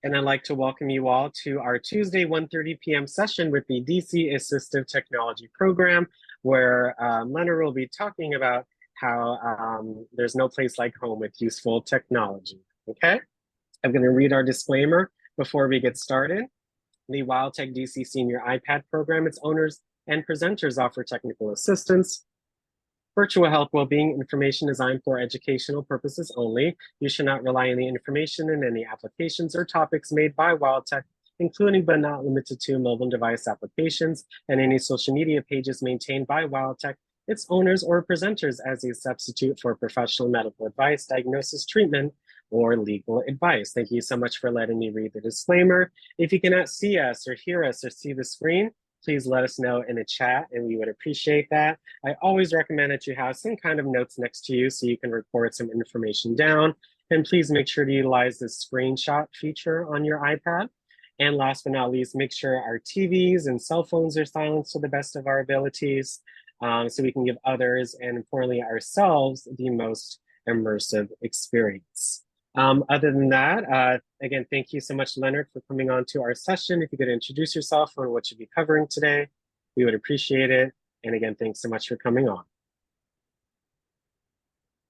and I'd like to welcome you all to our Tuesday 1:30 p.m. session with the DC Assistive Technology Program, where Leonard will be talking about how there's no place like home with useful technology. Okay, I'm going to read our disclaimer before we get started. The WildTech DC Senior iPad program, its owners and presenters offer technical assistance, virtual health well-being information designed for educational purposes only. You should not rely on the information in any applications or topics made by WildTech, including but not limited to mobile device applications and any social media pages maintained by WildTech, its owners, or presenters as a substitute for professional medical advice, diagnosis, treatment, or legal advice. Thank you so much for letting me read the disclaimer. If you cannot see us or hear us or see the screen, please let us know in the chat and we would appreciate that. I always recommend that you have some kind of notes next to you so you can record some information down. And please make sure to utilize the screenshot feature on your iPad. And last but not least, make sure our TVs and cell phones are silenced to the best of our abilities so we can give others and importantly ourselves the most immersive experience. Other than that, again, thank you so much, Leonard, for coming on to our session. If you could introduce yourself on what you'll be covering today, we would appreciate it. And again, thanks so much for coming on.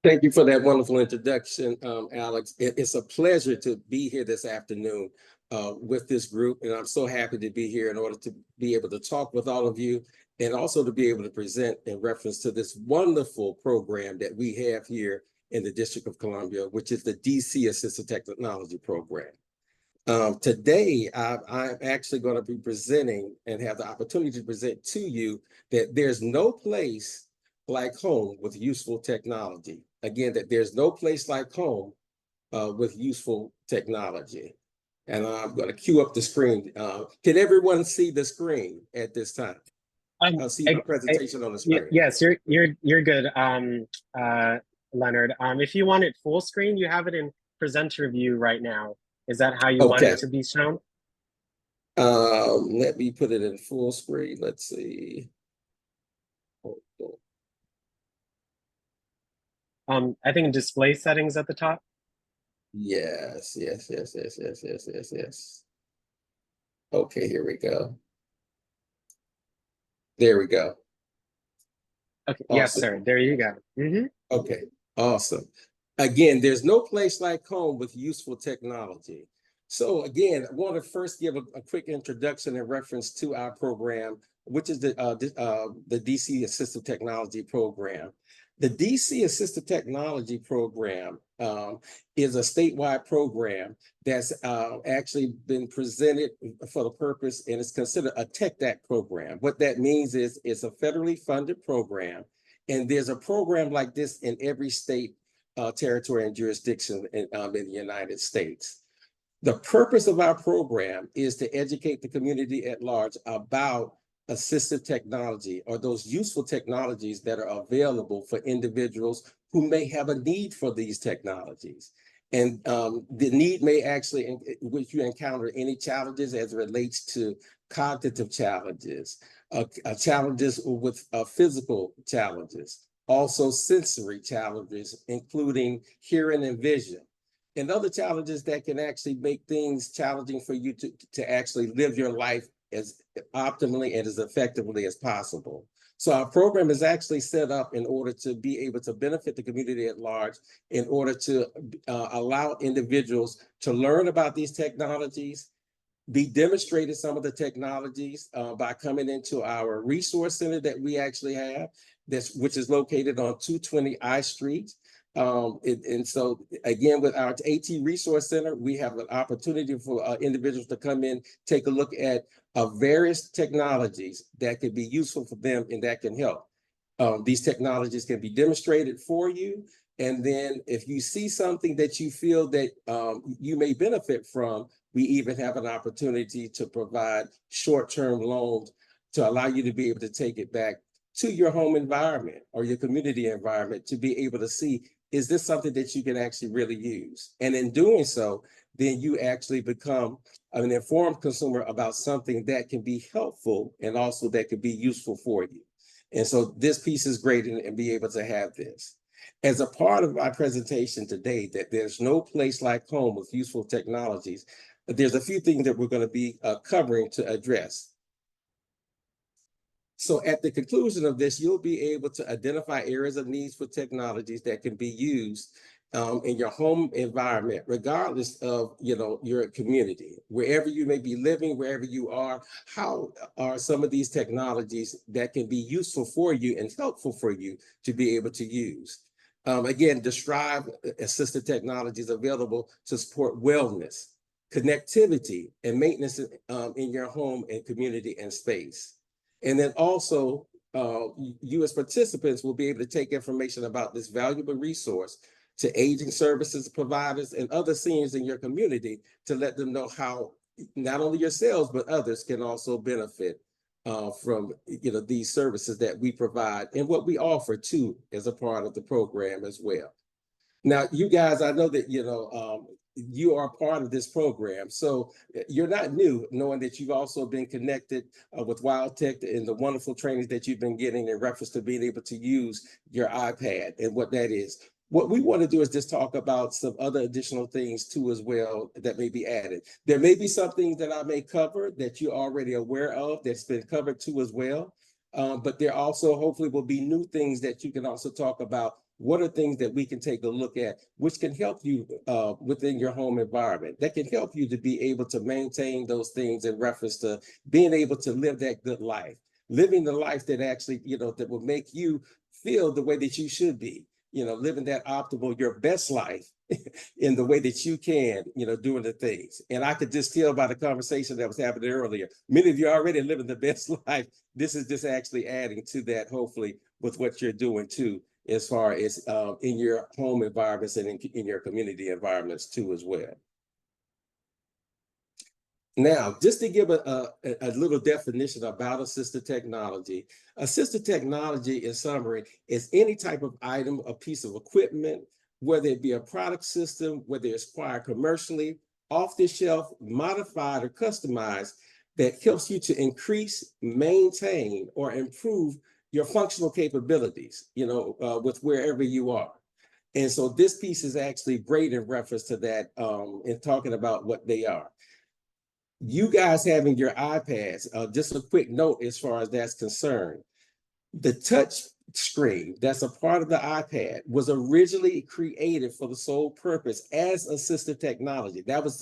Thank you for that wonderful introduction, Alex. It's a pleasure to be here this afternoon with this group. And I'm so happy to be here in order to be able to talk with all of you and also to be able to present in reference to this wonderful program that we have here in the District of Columbia, which is the DC Assistive Technology Program. Today, I'm actually going to be presenting and have the opportunity to present to you that there's no place like home with useful technology. Again, that there's no place like home with useful technology. And I'm going to cue up the screen. Can everyone see the screen at this time? I'll see my presentation on the screen. Yes, you're good. Leonard. If you want it full screen, you have it in presenter view right now. Is that how you want it to be shown? Let me put it in full screen. Let's see. I think display settings at the top. Yes. Okay, here we go. There we go. Okay, awesome. Yes, sir. There you go. Mm-hmm. Okay. Awesome. Again, there's no place like home with useful technology. So again, I want to first give a quick introduction in reference to our program, which is the DC Assistive Technology Program. The DC Assistive Technology Program is a statewide program that's actually been presented for the purpose and is considered a Tech Act program. What that means is it's a federally funded program. And there's a program like this in every state, territory, and jurisdiction in the United States. The purpose of our program is to educate the community at large about assistive technology or those useful technologies that are available for individuals who may have a need for these technologies. And the need may actually, which you encounter any challenges as it relates to cognitive challenges, challenges with physical challenges, also sensory challenges, including hearing and vision, and other challenges that can actually make things challenging for you to actually live your life as optimally and as effectively as possible. So our program is actually set up in order to be able to benefit the community at large, in order to allow individuals to learn about these technologies, be demonstrated some of the technologies by coming into our resource center that we actually have, which is located on 220 I Street. And so again, with our AT Resource Center, we have an opportunity for individuals to come in, take a look at various technologies that could be useful for them and that can help. These technologies can be demonstrated for you. And then if you see something that you feel that you may benefit from, we even have an opportunity to provide short-term loans to allow you to be able to take it back to your home environment or your community environment to be able to see, is this something that you can actually really use? And in doing so, then you actually become an informed consumer about something that can be helpful and also that could be useful for you. And so this piece is great and be able to have this. As a part of my presentation today, that there's no place like home with useful technologies, there's a few things that we're going to be covering to address. So at the conclusion of this, you'll be able to identify areas of needs for technologies that can be used in your home environment, regardless of your community, wherever you may be living, wherever you are. How are some of these technologies that can be useful for you and helpful for you to be able to use? Again, describe assistive technologies available to support wellness, connectivity, and maintenance in your home and community and space. And then also, you as participants will be able to take information about this valuable resource to aging services providers and other seniors in your community to let them know how not only yourselves, but others can also benefit from these services that we provide and what we offer too as a part of the program as well. Now, you guys, I know that you are part of this program, so you're not new, knowing that you've also been connected with WildTech and the wonderful trainings that you've been getting in reference to being able to use your iPad and what that is. What we want to do is just talk about some other additional things too as well that may be added. There may be some things that I may cover that you're already aware of that's been covered too as well. But there also hopefully will be new things that you can also talk about. What are things that we can take a look at, which can help you within your home environment, that can help you to be able to maintain those things in reference to being able to live that good life, living the life that actually, that will make you feel the way that you should be, living that optimal, your best life in the way that you can, doing the things. And I could just tell by the conversation that was happening earlier, many of you are already living the best life. This is just actually adding to that, hopefully, with what you're doing too, as far as in your home environments and in your community environments too as well. Now, just to give a little definition about assistive technology in summary is any type of item, a piece of equipment, whether it be a product system, whether it's acquired commercially, off the shelf, modified or customized, that helps you to increase, maintain, or improve your functional capabilities, with wherever you are. And so this piece is actually great in reference to that, in talking about what they are. You guys having your iPads, just a quick note as far as that's concerned. The touch screen that's a part of the iPad was originally created for the sole purpose as assistive technology. That was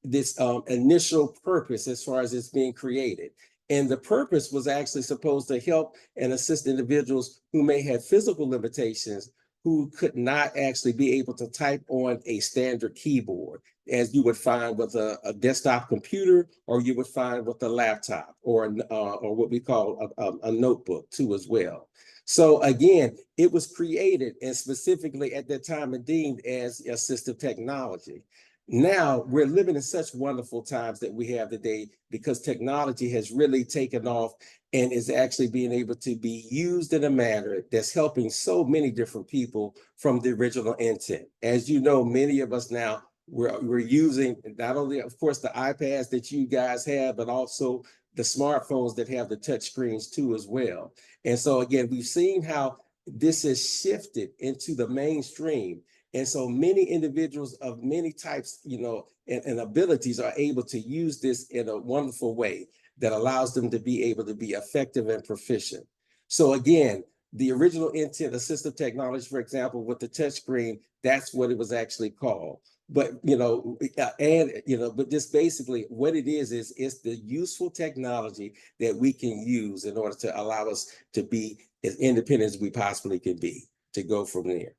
this initial purpose as far as it's being created. And the purpose was actually supposed to help and assist individuals who may have physical limitations, who could not actually be able to type on a standard keyboard, as you would find with a desktop computer, or you would find with a laptop, or what we call a notebook too as well. So again, it was created and specifically at that time and deemed as assistive technology. Now we're living in such wonderful times that we have today because technology has really taken off and is actually being able to be used in a manner that's helping so many different people from the original intent. As you know, many of us now, we're using not only, of course, the iPads that you guys have, but also the smartphones that have the touch screens too as well. And so again, we've seen how this has shifted into the mainstream. And so many individuals of many types, and abilities are able to use this in a wonderful way that allows them to be able to be effective and proficient. So again, the original intent, assistive technology, for example, with the touchscreen, that's what it was actually called. But, but just basically what it is it's the useful technology that we can use in order to allow us to be as independent as we possibly can be, to go from there.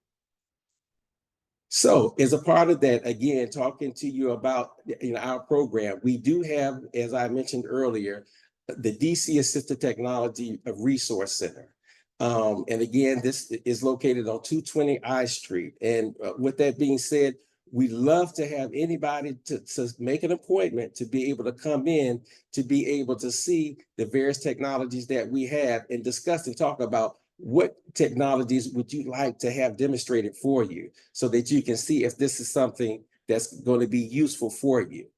So as a part of that, again, talking to you about our program, we do have, as I mentioned earlier, the DC Assistive Technology Resource Center. And again, this is located on 220 I Street. And with that being said, we love to have anybody to make an appointment to be able to come in, to be able to see the various technologies that we have and discuss and talk about what technologies would you like to have demonstrated for you so that you can see if this is something that's going to be useful for you.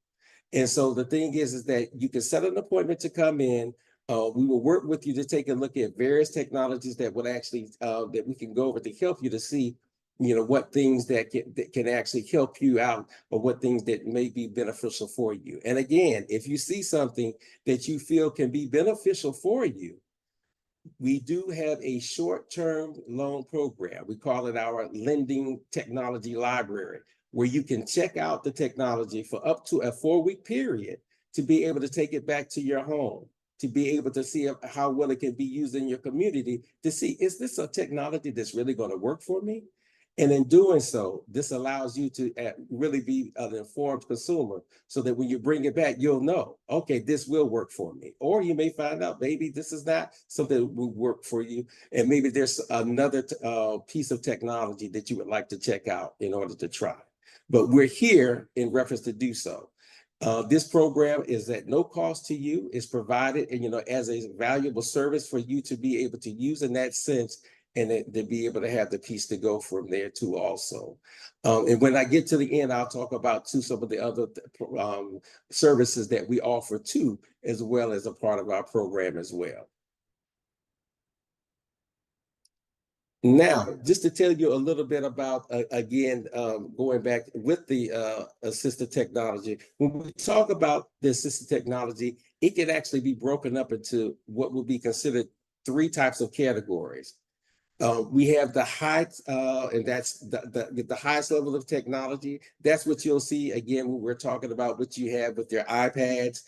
And so the thing is that you can set an appointment to come in. We will work with you to take a look at various technologies that would actually, that we can go over to help you to see what things that can actually help you out, or what things that may be beneficial for you. And again, if you see something that you feel can be beneficial for you, we do have a short-term loan program. We call it our lending technology library, where you can check out the technology for up to a 4-week period to be able to take it back to your home, to be able to see how well it can be used in your community, to see, is this a technology that's really going to work for me? And in doing so, this allows you to really be an informed consumer, so that when you bring it back, you'll know, okay, this will work for me. Or you may find out, maybe this is not something that will work for you. And maybe there's another piece of technology that you would like to check out in order to try. But we're here in reference to do so. This program is at no cost to you. It's provided, and as a valuable service for you to be able to use in that sense, and to be able to have the piece to go from there too also. And when I get to the end, I'll talk about some of the other services that we offer too, as well as a part of our program as well. Now, just to tell you a little bit about, again, going back with the assistive technology, when we talk about the assistive technology, it can actually be broken up into what would be considered 3 types of categories. We have the high, and that's the highest level of technology. That's what you'll see again when we're talking about what you have with your iPads,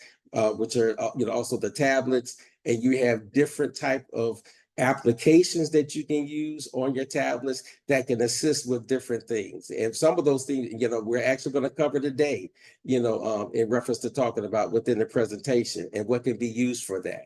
which are also the tablets, and you have different type of applications that you can use on your tablets that can assist with different things. And some of those things, we're actually going to cover today, in reference to talking about within the presentation and what can be used for that.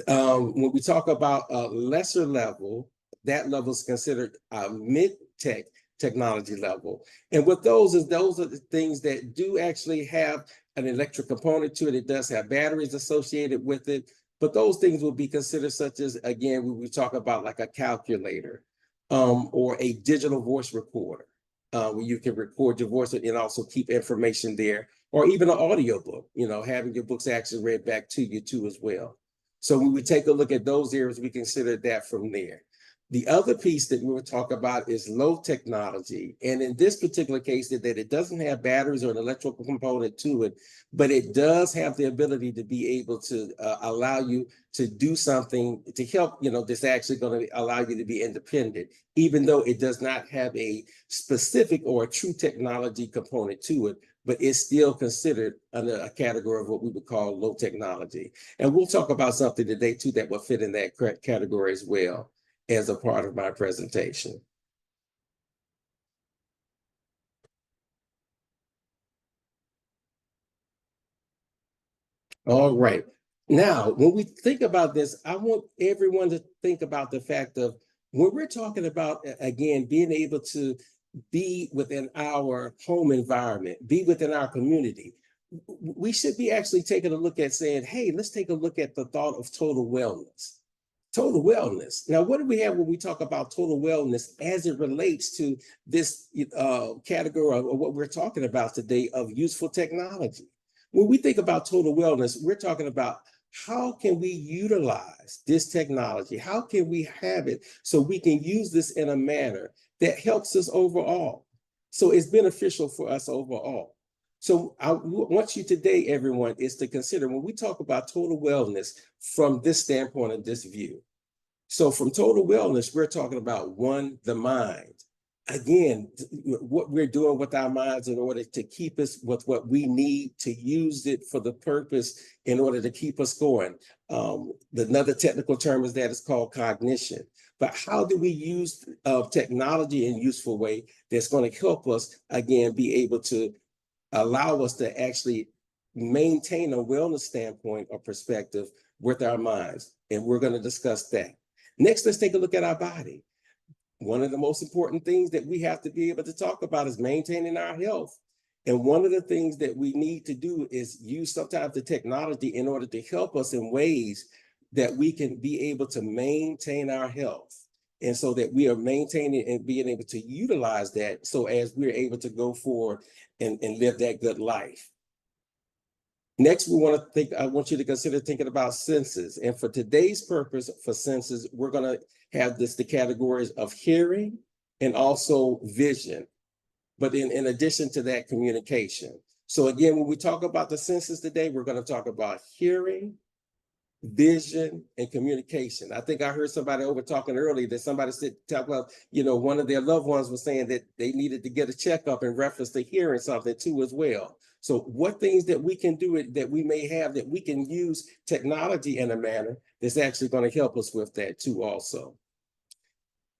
When we talk about a lesser level, that level is considered a mid-tech technology level. And what those are the things that do actually have an electric component to it. It does have batteries associated with it, but those things will be considered such as, again, when we talk about like a calculator, or a digital voice recorder, where you can record your voice and also keep information there, or even an audio book, having your books actually read back to you too as well. So when we take a look at those areas, we consider that from there. The other piece that we will talk about is low technology. And in this particular case, that it doesn't have batteries or an electrical component to it, but it does have the ability to be able to allow you to do something to help, that's actually going to allow you to be independent, even though it does not have a specific or a true technology component to it, but it's still considered under a category of what we would call low technology. And we'll talk about something today too that will fit in that category as well, as a part of my presentation. All right. Now, when we think about this, I want everyone to think about the fact of when we're talking about, again, being able to be within our home environment, be within our community, we should be actually taking a look at saying, hey, let's take a look at the thought of total wellness. Total wellness. Now, what do we have when we talk about total wellness as it relates to this category of what we're talking about today of useful technology? When we think about total wellness, we're talking about how can we utilize this technology? How can we have it so we can use this in a manner that helps us overall? So it's beneficial for us overall. So I want you today, everyone, is to consider when we talk about total wellness from this standpoint and this view. So from total wellness, we're talking about one, the mind. Again, what we're doing with our minds in order to keep us with what we need to use it for the purpose in order to keep us going. Another technical term is that it's called cognition. But how do we use technology in a useful way that's going to help us, again, be able to allow us to actually maintain a wellness standpoint or perspective with our minds? And we're going to discuss that. Next, let's take a look at our body. One of the most important things that we have to be able to talk about is maintaining our health. And one of the things that we need to do is use sometimes the technology in order to help us in ways that we can be able to maintain our health. And so that we are maintaining and being able to utilize that so as we're able to go forward and live that good life. Next, I want you to consider thinking about senses. And for today's purpose for senses, we're going to have the categories of hearing, and also vision. But in addition to that, communication. So again, when we talk about the senses today, we're going to talk about hearing, vision, and communication. I think I heard somebody over talking earlier that somebody said, talk about, one of their loved ones was saying that they needed to get a checkup in reference to hearing something too as well. So what things that we can do that we may have that we can use technology in a manner that's actually going to help us with that too also.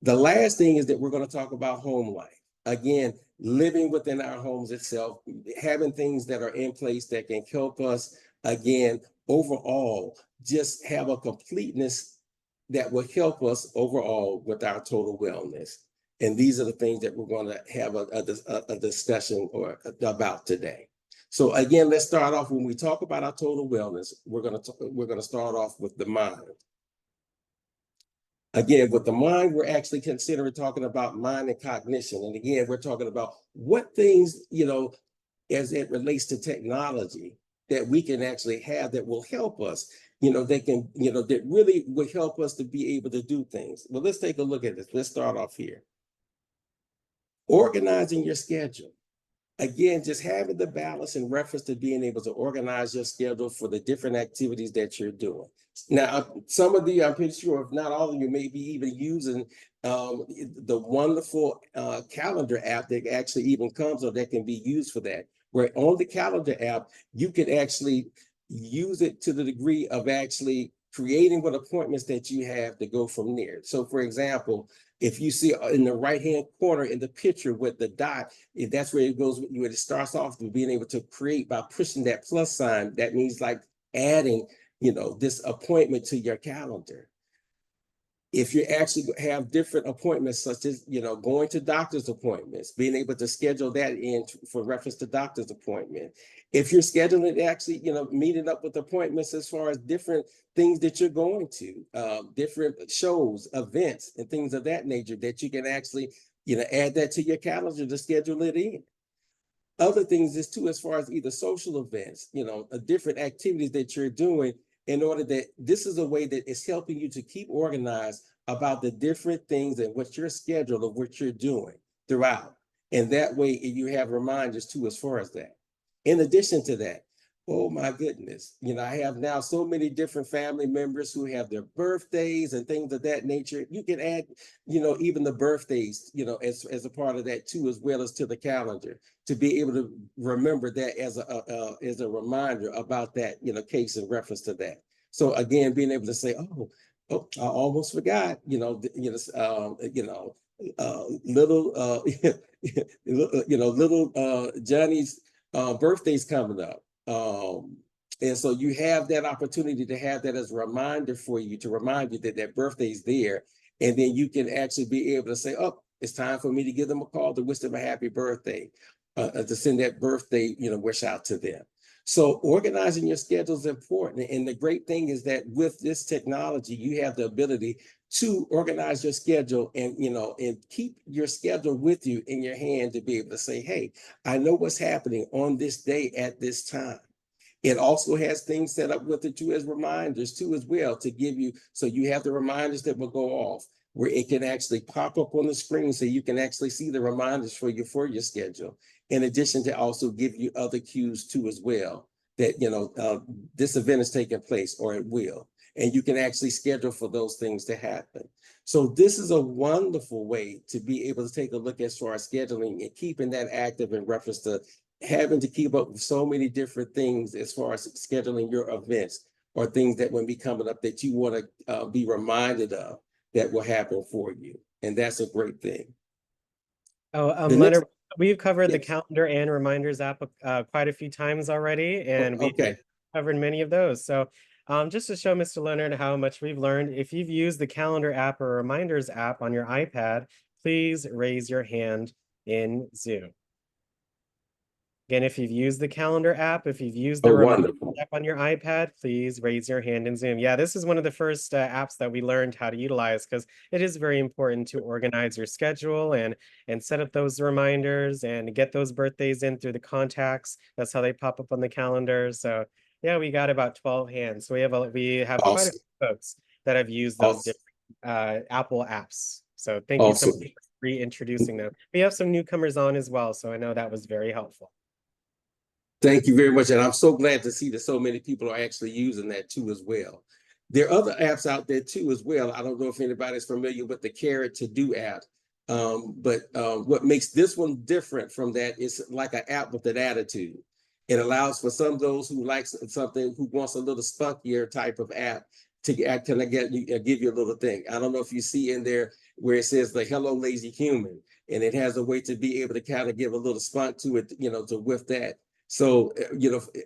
The last thing is that we're going to talk about home life. Again, living within our homes itself, having things that are in place that can help us, again, overall, just have a completeness that will help us overall with our total wellness. And these are the things that we're going to have a discussion about today. So again, let's start off. When we talk about our total wellness, we're going to start off with the mind. Again, with the mind, we're actually considering talking about mind and cognition. And again, we're talking about what things, as it relates to technology that we can actually have that will help us, that really will help us to be able to do things. Well, let's take a look at this. Let's start off here. Organizing your schedule. Again, just having the balance in reference to being able to organize your schedule for the different activities that you're doing. Now, some of you, I'm pretty sure, if not all of you, may be even using the wonderful calendar app that actually even comes or that can be used for that. Where on the calendar app, you can actually use it to the degree of actually creating what appointments that you have to go from there. So for example, if you see in the right-hand corner in the picture with the dot, if that's where it goes, where it starts off with being able to create by pushing that plus sign. That means like adding, this appointment to your calendar. If you actually have different appointments, such as, going to doctor's appointments, being able to schedule that in for reference to doctor's appointment. If you're scheduling actually, meeting up with appointments as far as different things that you're going to, different shows, events, and things of that nature that you can actually, add that to your calendar to schedule it in. Other things is too, as far as either social events, different activities that you're doing, in order that this is a way that is helping you to keep organized about the different things and what your schedule of what you're doing throughout. And that way you have reminders too, as far as that. In addition to that, oh my goodness, I have now so many different family members who have their birthdays and things of that nature. You can add, even the birthdays, as a part of that too, as well as to the calendar, to be able to remember that as a reminder about that, case in reference to that. So again, being able to say, oh, I almost forgot, little, little Johnny's birthday's coming up. And so you have that opportunity to have that as a reminder for you, to remind you that that birthday's there. And then you can actually be able to say, oh, it's time for me to give them a call to wish them a happy birthday, to send that birthday, wish out to them. So organizing your schedule is important. And the great thing is that with this technology, you have the ability to organize your schedule and, and keep your schedule with you in your hand to be able to say, hey, I know what's happening on this day at this time. It also has things set up with it too as reminders too as well to give you, so you have the reminders that will go off where it can actually pop up on the screen so you can actually see the reminders for your schedule. In addition to also give you other cues too as well that, this event is taking place or it will. And you can actually schedule for those things to happen. So this is a wonderful way to be able to take a look as far as scheduling and keeping that active in reference to having to keep up with so many different things as far as scheduling your events or things that will be coming up that you want to be reminded of that will happen for you. And that's a great thing. Oh, Leonard, we've covered the calendar and reminders app quite a few times already, and we've covered many of those. So just to show Mr. Leonard how much we've learned, if you've used the calendar app or reminders app on your iPad, please raise your hand in Zoom. Again, if you've used the calendar app, if you've used the reminder app on your iPad, please raise your hand in Zoom. Yeah, this is one of the first apps that we learned how to utilize because it is very important to organize your schedule and set up those reminders and get those birthdays in through the contacts. That's how they pop up on the calendar. So yeah, we got about 12 hands. So we have quite a few folks that have used those different Apple apps. So thank you so much for reintroducing them. We have some newcomers on as well, so I know that was very helpful. Thank you very much. And I'm so glad to see that so many people are actually using that too as well. There are other apps out there too as well. I don't know if anybody's familiar with the Carrot To Do app. But what makes this one different from that is like an app with an attitude. It allows for some of those who like something, who wants a little spunkier type of app to can I get you give you a little thing. I don't know if you see in there where it says the hello lazy human, and it has a way to be able to kind of give a little spunk to it, to with that. So,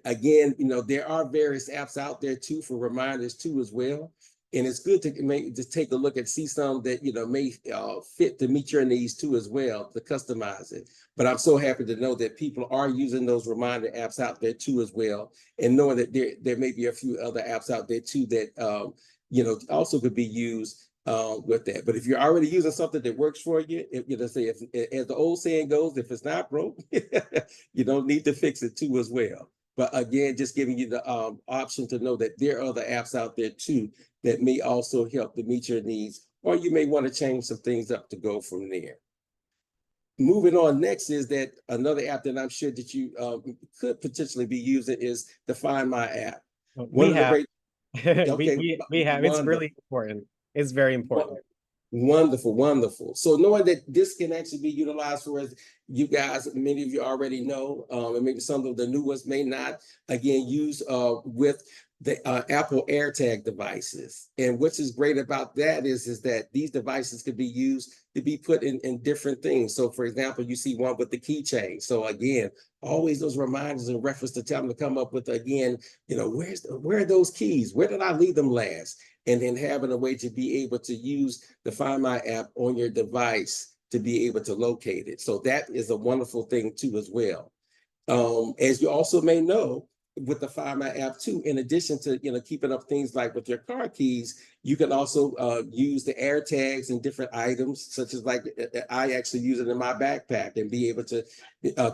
again, there are various apps out there too for reminders too as well. And it's good to take a look and see some that, may fit to meet your needs too as well, to customize it. But I'm so happy to know that people are using those reminder apps out there too as well. And knowing that there may be a few other apps out there too that, also could be used with that. But if you're already using something that works for you, as the old saying goes, if it's not broke, you don't need to fix it too as well. But again, just giving you the option to know that there are other apps out there too that may also help to meet your needs, or you may want to change some things up to go from there. Moving on, next is that another app that I'm sure that you could potentially be using is the Find My app. We have. We have. It's really important. It's very important. Wonderful, wonderful. So knowing that this can actually be utilized for, as you guys, many of you already know, and maybe some of the new ones may not, again, use with the Apple AirTag devices. And what's is great about that is that these devices could be used to be put in different things. So for example, you see one with the keychain. So again, always those reminders in reference to tell them to come up with, again, where are those keys? Where did I leave them last? And then having a way to be able to use the Find My app on your device to be able to locate it. So that is a wonderful thing too as well. As you also may know, with the Find My app too, in addition to keeping up things like with your car keys, you can also use the air tags and different items, such as like I actually use it in my backpack and be able to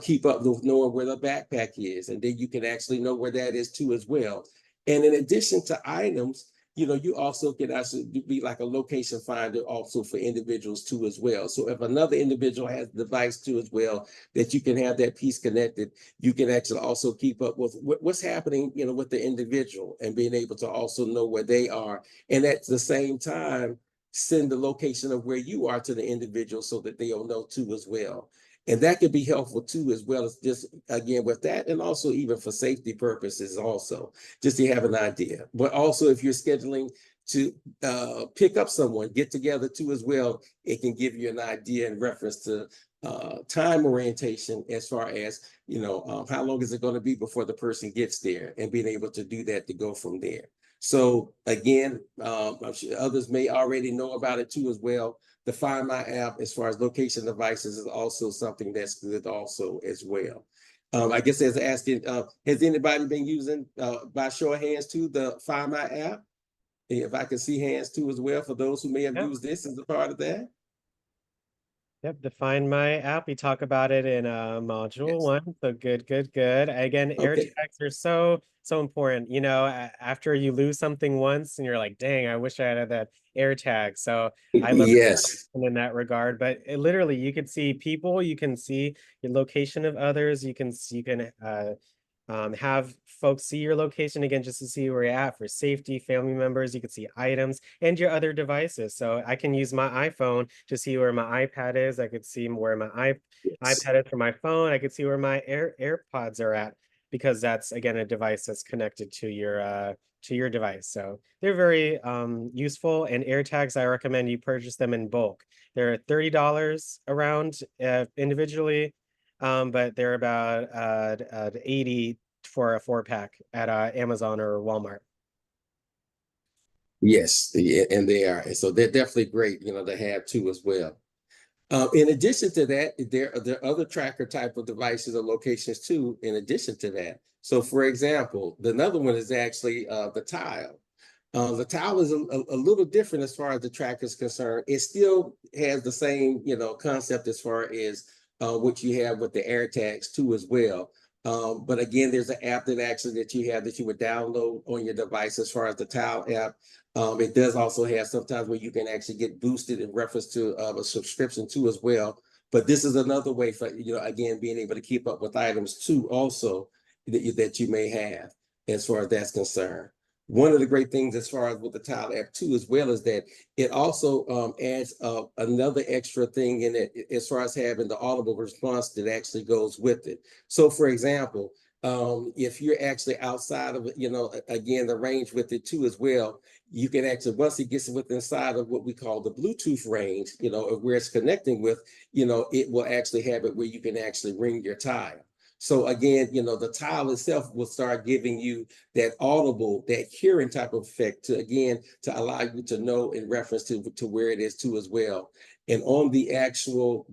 keep up with knowing where the backpack is, and then you can actually know where that is too as well. And in addition to items, you also can actually be like a location finder also for individuals too as well. So if another individual has a device too as well, that you can have that piece connected, you can actually also keep up with what's happening, with the individual, and being able to also know where they are. And at the same time, send the location of where you are to the individual so that they'll know too as well. And that could be helpful too, as well as just, again, with that, and also even for safety purposes also, just to have an idea. But also if you're scheduling to pick up someone, get together too as well, it can give you an idea in reference to time orientation, as far as, how long is it going to be before the person gets there, and being able to do that to go from there. So again, I'm sure others may already know about it too as well. The Find My app, as far as location devices, is also something that's good also as well. I guess as asking, has anybody been using, by show of hands too, the Find My app? If I can see hands too as well, for those who may have used this as a part of that. Yep, the Find My app. We talk about it in module one. So good, good, good. Again, air tags are so important. After you lose something once and you're like, dang, I wish I had that air tag. So I love in that regard. But literally, you can see people, you can see your location of others, you can have folks see your location again, just to see where you're at for safety, family members. You can see items and your other devices. So I can use my iPhone to see where my iPad is. I could see where my iPad is for my phone. I could see where my AirPods are at, because that's, again, a device that's connected to your device. So they're very useful. And AirTags, I recommend you purchase them in bulk. They're $30 around individually. But they're about 80 for a 4-pack at Amazon or Walmart. Yes, and they are. And so they're definitely great, to have too as well. In addition to that, there are other tracker type of devices or locations too, in addition to that. So for example, another one is actually the Tile. The Tile is a little different as far as the tracker is concerned. It still has the same, concept as far as what you have with the AirTags too as well. But again, there's an app that you have that you would download on your device as far as the Tile app. It does also have sometimes where you can actually get boosted in reference to a subscription too as well. But this is another way for, again, being able to keep up with items too also that you may have as far as that's concerned. One of the great things as far as with the Tile app too, as well, is that it also adds another extra thing in it as far as having the audible response that actually goes with it. So for example, if you're actually outside of, again, the range with it too as well, you can actually, once it gets within inside of what we call the Bluetooth range, of where it's connecting with, it will actually have it where you can actually ring your tile. So again, the tile itself will start giving you that audible, that hearing type of effect to, again, to allow you to know in reference to where it is too as well. And on the actual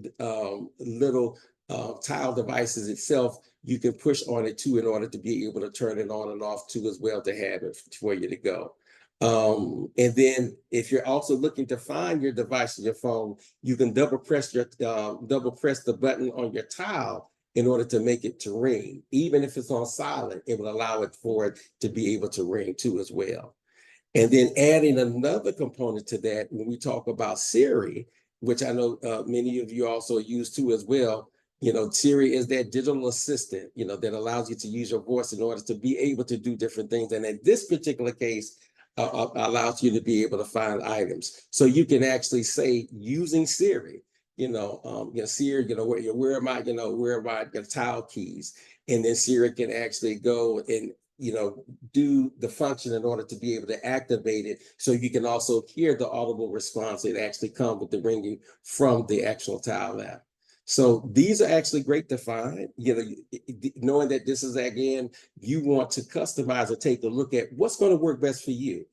little tile devices itself, you can push on it too in order to be able to turn it on and off too as well, to have it for you to go. And then if you're also looking to find your device on your phone, you can double press the button on your tile in order to make it to ring. Even if it's on silent, it will allow it for it to be able to ring too as well. And then adding another component to that, when we talk about Siri, which I know many of you also use too as well, Siri is that digital assistant, that allows you to use your voice in order to be able to do different things. And in this particular case, allows you to be able to find items. So you can actually say, using Siri, Siri, where am I, where are my tile keys? And then Siri can actually go and, do the function in order to be able to activate it. So you can also hear the audible response that actually comes with the ringing from the actual tile app. So these are actually great to find, knowing that this is, again, you want to customize or take a look at what's going to work best for you.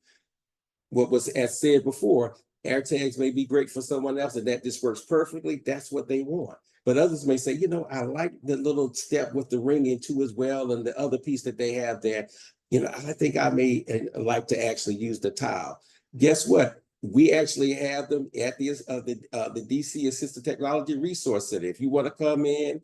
What was, as said before, AirTags may be great for someone else and that this works perfectly. That's what they want. But others may say, I like the little step with the ringing too as well, and the other piece that they have there. I think I may like to actually use the tile. Guess what? We actually have them at the DC Assistive Technology Resource Center. If you want to come in,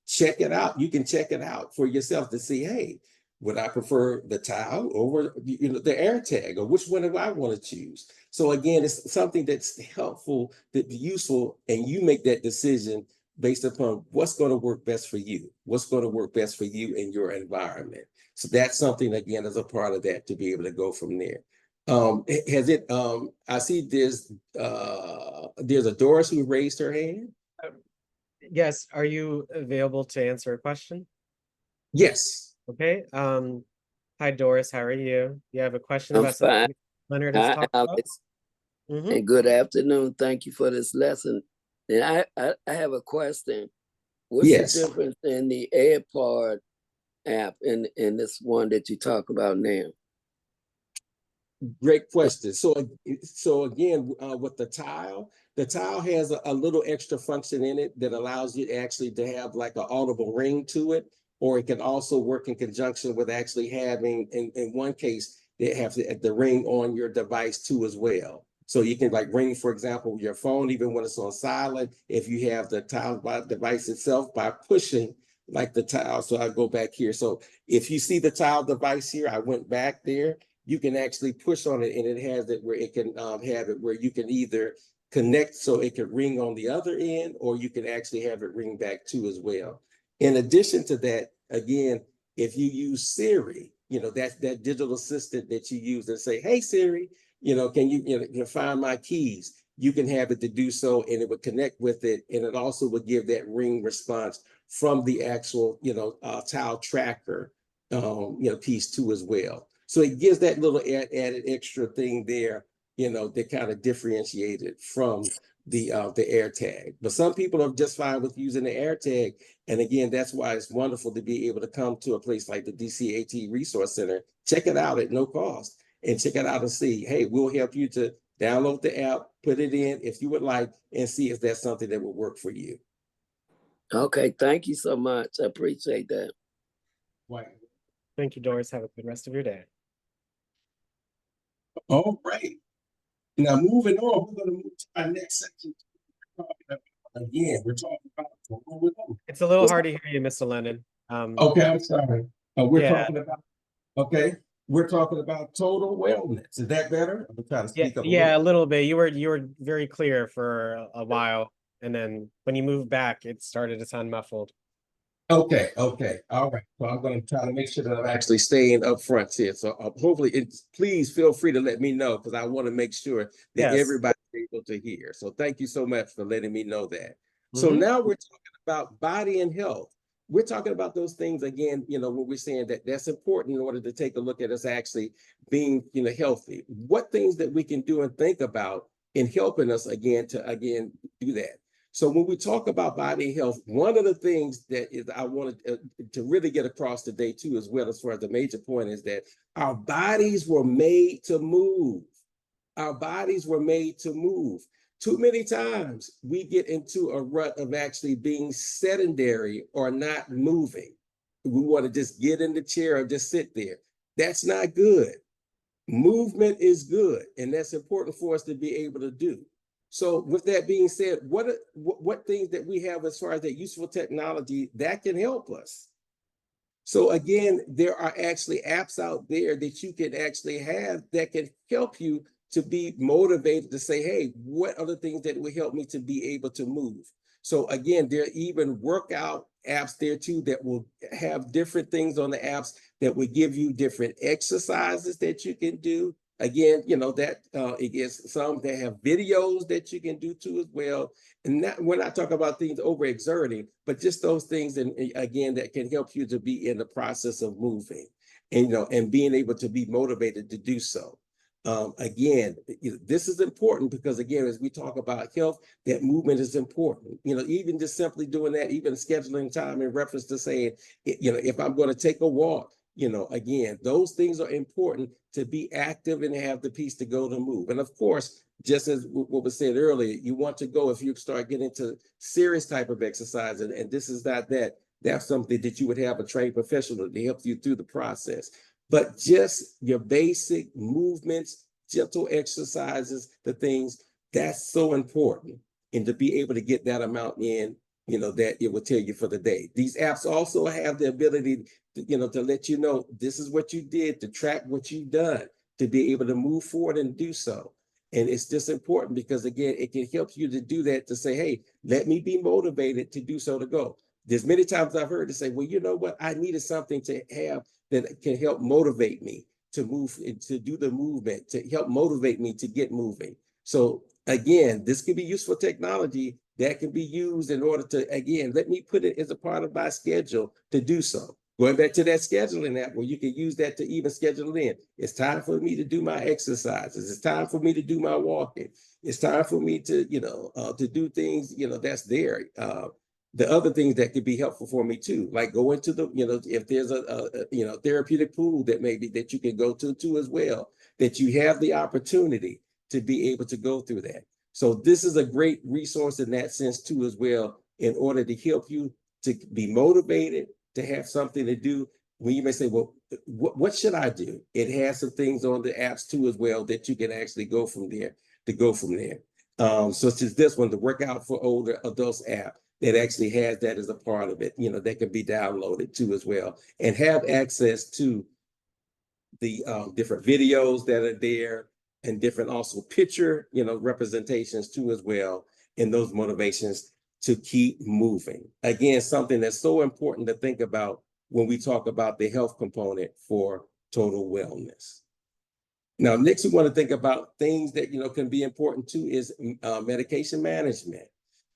check it out. You can check it out for yourself to see, hey, would I prefer the tile or the AirTag, or which one do I want to choose? So again, it's something that's helpful, that's useful, and you make that decision based upon what's going to work best for you, what's going to work best for you in your environment. So that's something, again, as a part of that, to be able to go from there. I see there's a Doris who raised her hand. Yes, are you available to answer a question? Yes. Okay. Hi Doris, how are you? You have a question I'm about fine. something Leonard has Hi, talked about? Alex, Mhm. and good afternoon. Thank you for this lesson. And I have a question. What's the Yes. difference in the AirPod app and this one that you talk about now? Great question. So again, with the tile has a little extra function in it that allows you actually to have like an audible ring to it, or it can also work in conjunction with actually having, in one case, they have the ring on your device too as well. So you can like ring, for example, your phone, even when it's on silent, if you have the tile device itself by pushing like the tile. So I go back here. So if you see the tile device here, I went back there, you can actually push on it and it has it where it can have it where you can either connect so it can ring on the other end, or you can actually have it ring back too as well. In addition to that, again, if you use Siri, that's that digital assistant that you use and say, hey Siri, can you find my keys? You can have it to do so, and it would connect with it, and it also would give that ring response from the actual, tile tracker, piece too as well. So it gives that little added extra thing there, that kind of differentiated from the AirTag. But some people are just fine with using the AirTag. And again, that's why it's wonderful to be able to come to a place like the DCAT Resource Center, check it out at no cost, and check it out and see, hey, we'll help you to download the app, put it in if you would like, and see if that's something that will work for you. Okay, thank you so much. I appreciate that. Right. Thank you, Doris. Have a good rest of your day. All right. Now, moving on, we're going to move to our next section. Again, we're talking about It's a little hard to hear you, Mr. Lennon. Okay, I'm sorry. We're Yeah, talking about, okay, we're talking about total wellness. Is that better? I'm trying to yeah, speak up a yeah, little. a little bit. You were very clear for a while, and then when you moved back, it started to sound muffled. Okay, okay, all right. So I'm going to try to make sure that I'm actually staying up front here. So hopefully, please feel free to let me know because I want to make sure that Yes. everybody's able to hear. So thank you so much for letting me know that. So Hmm. now we're talking about body and health. We're talking about those things again, when we're saying that that's important in order to take a look at us actually being, healthy. What things that we can do and think about in helping us again to again do that. So when we talk about body health, one of the things that is I wanted to really get across today too, as well as far as the major point is that our bodies were made to move. Our bodies were made to move. Too many times we get into a rut of actually being sedentary or not moving. We want to just get in the chair or just sit there. That's not good. Movement is good, and that's important for us to be able to do. So with that being said, what things that we have as far as that useful technology that can help us? So again, there are actually apps out there that you can actually have that can help you to be motivated to say, hey, what are the things that will help me to be able to move? So again, there are even workout apps there too that will have different things on the apps that will give you different exercises that you can do. Again, that it is some that have videos that you can do too as well. And that, we're not talking about things overexerting, but just those things, and again, that can help you to be in the process of moving, and and being able to be motivated to do so. Again, this is important because again, as we talk about health, that movement is important. Even just simply doing that, even scheduling time in reference to saying, if I'm going to take a walk, again, those things are important to be active and have the peace to go to move. And of course, just as what was said earlier, you want to go if you start getting into serious type of exercise, and this is not that. That's something that you would have a trained professional to help you through the process. But just your basic movements, gentle exercises, the things that's so important, and to be able to get that amount in, that it will tell you for the day. These apps also have the ability to let you know this is what you did, to track what you've done, to be able to move forward and do so. And it's just important because again, it can help you to do that, to say, hey, let me be motivated to do so, to go. There's many times I've heard to say, well, you know what? I needed something to have that can help motivate me to move, to do the movement, to help motivate me to get moving. So again, this can be useful technology that can be used in order to, again, let me put it as a part of my schedule to do so. Going back to that scheduling app where you can use that to even schedule in. It's time for me to do my exercises. It's time for me to do my walking. It's time for me to, to do things, that's there. The other things that could be helpful for me too, like go into the, if there's a therapeutic pool that maybe that you can go to too as well, that you have the opportunity to be able to go through that. So this is a great resource in that sense too as well, in order to help you to be motivated, to have something to do. When you may say, well, what should I do? It has some things on the apps too as well that you can actually go from there, to go from there. Such as this one, the Workout for Older Adults app, that actually has that as a part of it, that can be downloaded too as well, and have access to the different videos that are there, and different also picture, representations too as well, in those motivations to keep moving. Again, something that's so important to think about when we talk about the health component for total wellness. Now, next, we want to think about things that can be important too is medication management.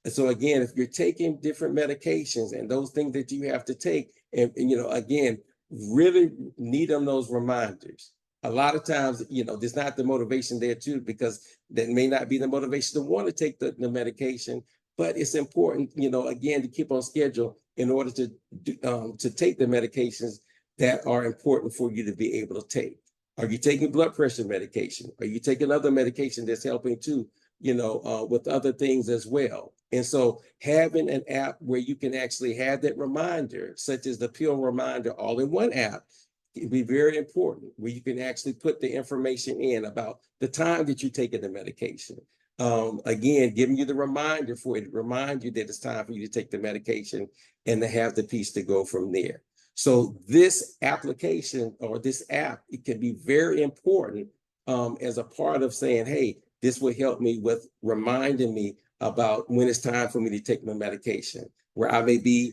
And so again, if you're taking different medications and those things that you have to take, and again, really need them those reminders. A lot of times, there's not the motivation there too, because that may not be the motivation to want to take the medication, but it's important, again, to keep on schedule in order to take the medications that are important for you to be able to take. Are you taking blood pressure medication? Are you taking other medication that's helping too, with other things as well? And so having an app where you can actually have that reminder, such as the pill reminder, all in one app, can be very important, where you can actually put the information in about the time that you're taking the medication, Again, giving you the reminder for it, remind you that it's time for you to take the medication and to have the piece to go from there. So this application or this app, it can be very important as a part of saying, hey, this will help me with reminding me about when it's time for me to take my medication, where I may be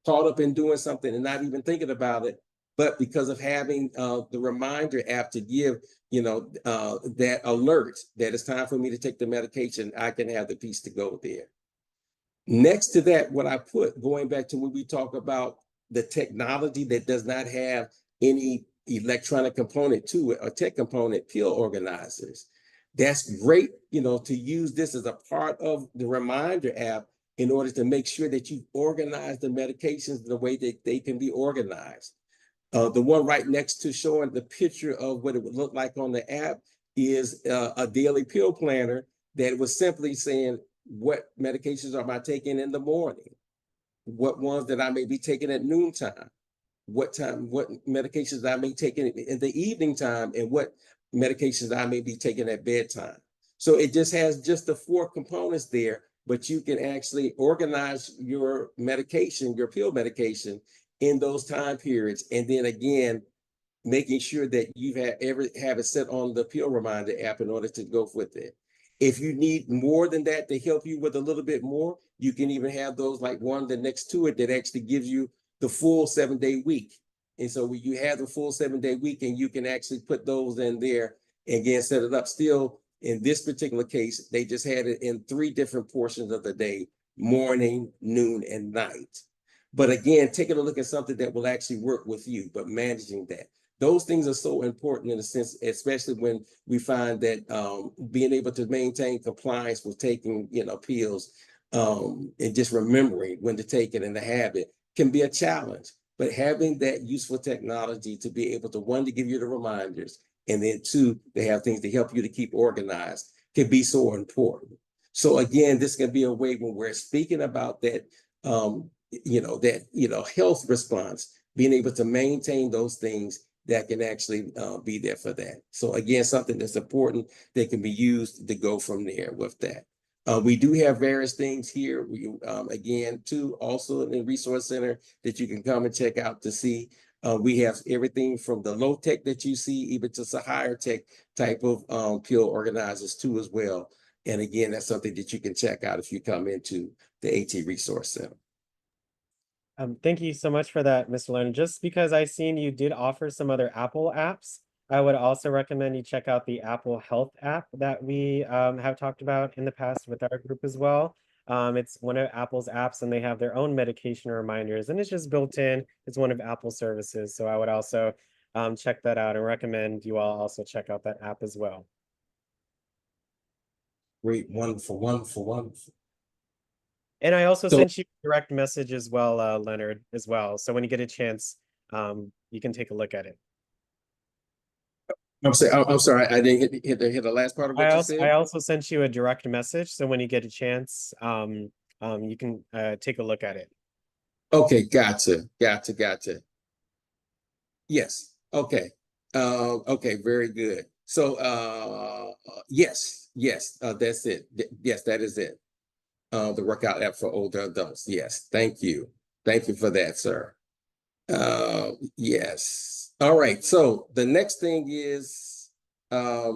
caught up in doing something and not even thinking about it. But because of having the reminder app to give, that alert that it's time for me to take the medication, I can have the piece to go there. Next to that, what I put, going back to when we talk about the technology that does not have any electronic component to it or tech component, pill organizers. That's great, to use this as a part of the reminder app in order to make sure that you organize the medications the way that they can be organized. The one right next to showing the picture of what it would look like on the app is a daily pill planner that was simply saying, what medications am I taking in the morning? What ones that I may be taking at noontime? What medications I may take in the evening time, and what medications I may be taking at bedtime. So it just has just the 4 components there, but you can actually organize your medication, your pill medication, in those time periods. And then again, making sure that you have it set on the pill reminder app in order to go with it. If you need more than that to help you with a little bit more, you can even have those like one that next to it that actually gives you the full 7-day week. And so you have the full 7-day week, and you can actually put those in there and again set it up. Still, in this particular case, they just had it in 3 different portions of the day: morning, noon, and night. But again, taking a look at something that will actually work with you, but managing that. Those things are so important in a sense, especially when we find that being able to maintain compliance with taking, pills and just remembering when to take it and to have it can be a challenge. But having that useful technology to be able to, 1, to give you the reminders, and then 2, to have things to help you to keep organized can be so important. So again, this can be a way when we're speaking about that, health response, being able to maintain those things that can actually be there for that. So again, something that's important that can be used to go from there with that. We do have various things here. We again, too, also in the Resource Center that you can come and check out to see. We have everything from the low tech that you see, even to the higher tech type of pill organizers too as well. And again, that's something that you can check out if you come into the AT Resource Center. Thank you so much for that, Mr. Leonard. Just because I seen you did offer some other Apple apps, I would also recommend you check out the Apple Health app that we have talked about in the past with our group as well. It's one of Apple's apps, and they have their own medication reminders, and it's just built in. It's one of Apple's services. So I would also check that out and recommend you all also check out that app as well. Great, wonderful. And I also So sent you a direct message as well, Leonard, as well. So when you get a chance, you can take a look at it. I'm sorry, I didn't hit the last part of what you said. I also sent you a direct message, so when you get a chance, you can take a look at it. Okay, gotcha. Yes. Okay. Okay, very good. So yes, that's it. Yes, that is it. The workout app for older adults. Yes, thank you. Thank you for that, sir. Yes. All right. So the next thing is, yeah.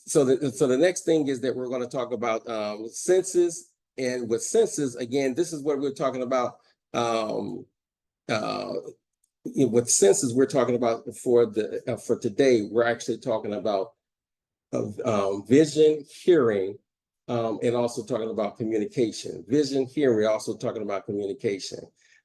So the next thing is that we're going to talk about senses, and with senses, again, this is what we're talking about. With senses, we're talking about for today. We're actually talking about vision, hearing, and also talking about communication. Vision, hearing, we're also talking about communication.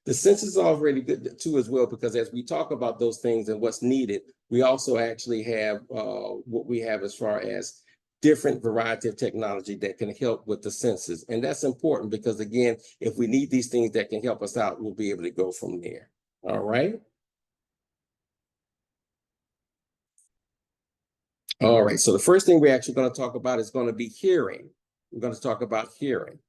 The senses are already good too as well, because as we talk about those things and what's needed, we also actually have what we have as far as different variety of technology that can help with the senses. And that's important because, again, if we need these things that can help us out, we'll be able to go from there. All right. All right, so the first thing we're actually going to talk about is going to be hearing. We're going to talk about hearing.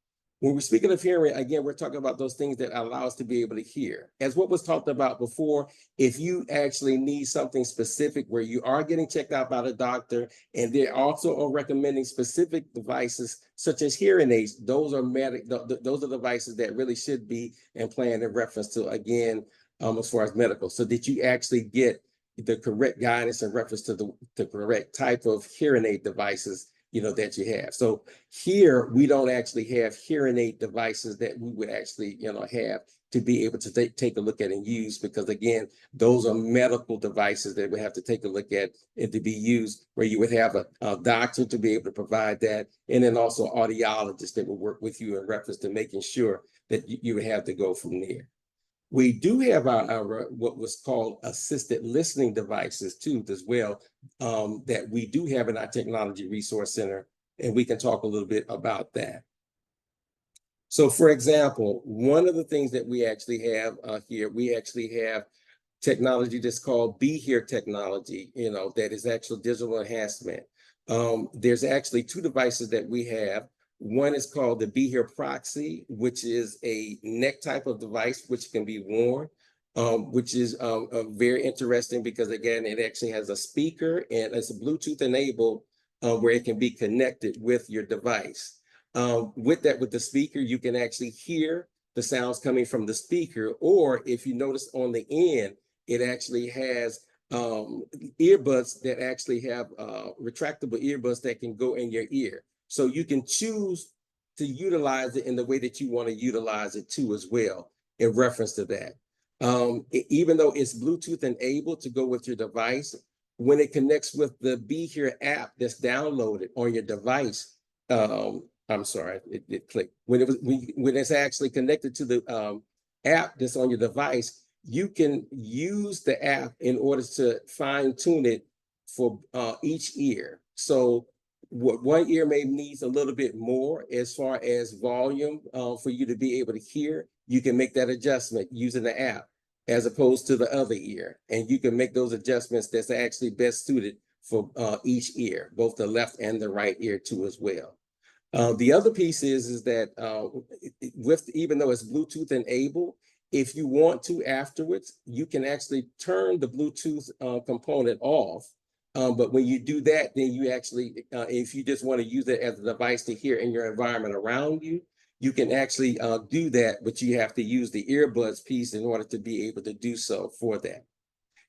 When we're speaking of hearing, again, we're talking about those things that allow us to be able to hear. As what was talked about before, if you actually need something specific where you are getting checked out by the doctor, and they also are recommending specific devices such as hearing aids, those are those are devices that really should be implanted in reference to, again, as far as medical, so that you actually get the correct guidance in reference to the correct type of hearing aid devices, that you have. So here, we don't actually have hearing aid devices that we would actually, have to be able to take a look at and use, because again, those are medical devices that we have to take a look at and to be used, where you would have a doctor to be able to provide that, and then also audiologists that will work with you in reference to making sure that you would have to go from there. We do have our what was called assisted listening devices too, as well, that we do have in our Technology Resource Center, and we can talk a little bit about that. So, for example, one of the things that we actually have here, we actually have technology that's called Be Here technology, that is actual digital enhancement. There's actually two devices that we have. One is called the Be Here Proxy, which is a neck type of device which can be worn, which is very interesting because, again, it actually has a speaker and it's a Bluetooth enabled where it can be connected with your device. With the speaker, you can actually hear the sounds coming from the speaker, or if you notice on the end, it actually has earbuds that actually have retractable earbuds that can go in your ear. So you can choose to utilize it in the way that you want to utilize it too, as well, in reference to that. Even though it's Bluetooth enabled to go with your device, when it connects with the Be Here app that's downloaded on your device, I'm sorry, it clicked. When it's actually connected to the app that's on your device, you can use the app in order to fine tune it for each ear. So what one ear may needs a little bit more as far as volume for you to be able to hear, you can make that adjustment using the app as opposed to the other ear. And you can make those adjustments that's actually best suited for each ear, both the left and the right ear too as well. The other piece is that even though it's Bluetooth enabled, if you want to afterwards, you can actually turn the Bluetooth component off. But when you do that, then you actually, if you just want to use it as a device to hear in your environment around you, you can actually do that, but you have to use the earbuds piece in order to be able to do so for that.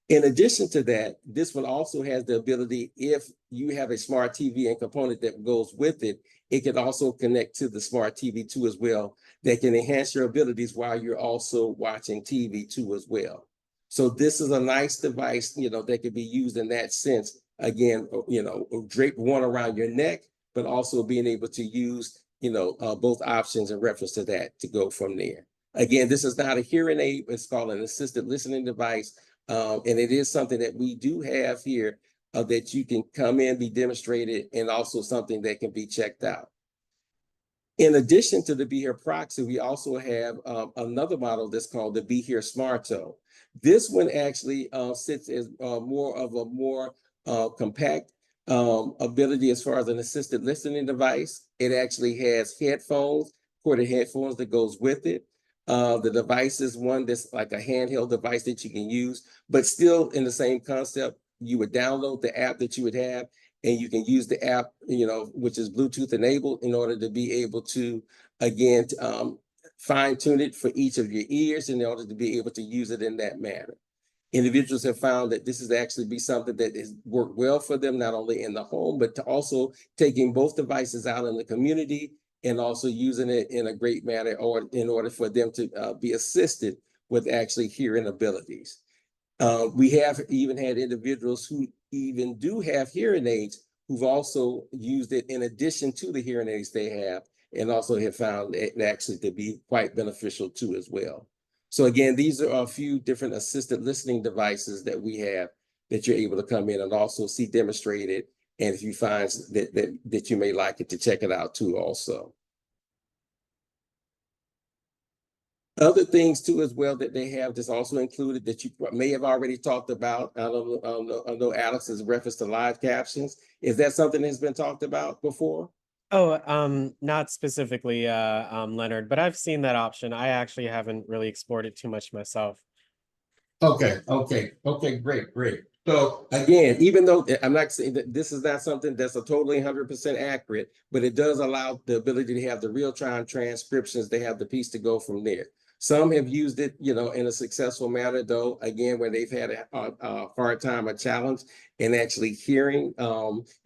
In addition to that, this one also has the ability, if you have a smart TV and component that goes with it, it can also connect to the smart TV too as well, that can enhance your abilities while you're also watching TV too as well. So this is a nice device, that can be used in that sense. Again, drape one around your neck, but also being able to use, both options in reference to that to go from there. Again, this is not a hearing aid. It's called an assisted listening device. And it is something that we do have here that you can come in, be demonstrated, and also something that can be checked out. In addition to the Be Here Proxy, we also have another model that's called the Be Here Smarto. This one actually sits as more of a more compact ability as far as an assisted listening device. It actually has headphones, corded headphones that goes with it. The device is one that's like a handheld device that you can use, but still in the same concept. You would download the app that you would have, and you can use the app, which is Bluetooth enabled, in order to be able to, again, fine tune it for each of your ears in order to be able to use it in that manner. Individuals have found that this is actually be something that has worked well for them, not only in the home, but to also taking both devices out in the community and also using it in a great manner, or in order for them to be assisted with actually hearing abilities. We have even had individuals who even do have hearing aids who've also used it in addition to the hearing aids they have, and also have found it actually to be quite beneficial too as well. So again, these are a few different assisted listening devices that we have that you're able to come in and also see demonstrated. And if you find that you may like it, to check it out too also. Other things too as well that they have that's also included that you may have already talked about. I know Alex has referenced to live captions. Is that something that's been talked about before? Oh, not specifically, Leonard, but I've seen that option. I actually haven't really explored it too much myself. Okay, great. So again, even though I'm not saying that this is not something that's a totally 100% accurate, but it does allow the ability to have the real-time transcriptions. They have the piece to go from there. Some have used it, in a successful manner, though, again, where they've had a hard time, a challenge in actually hearing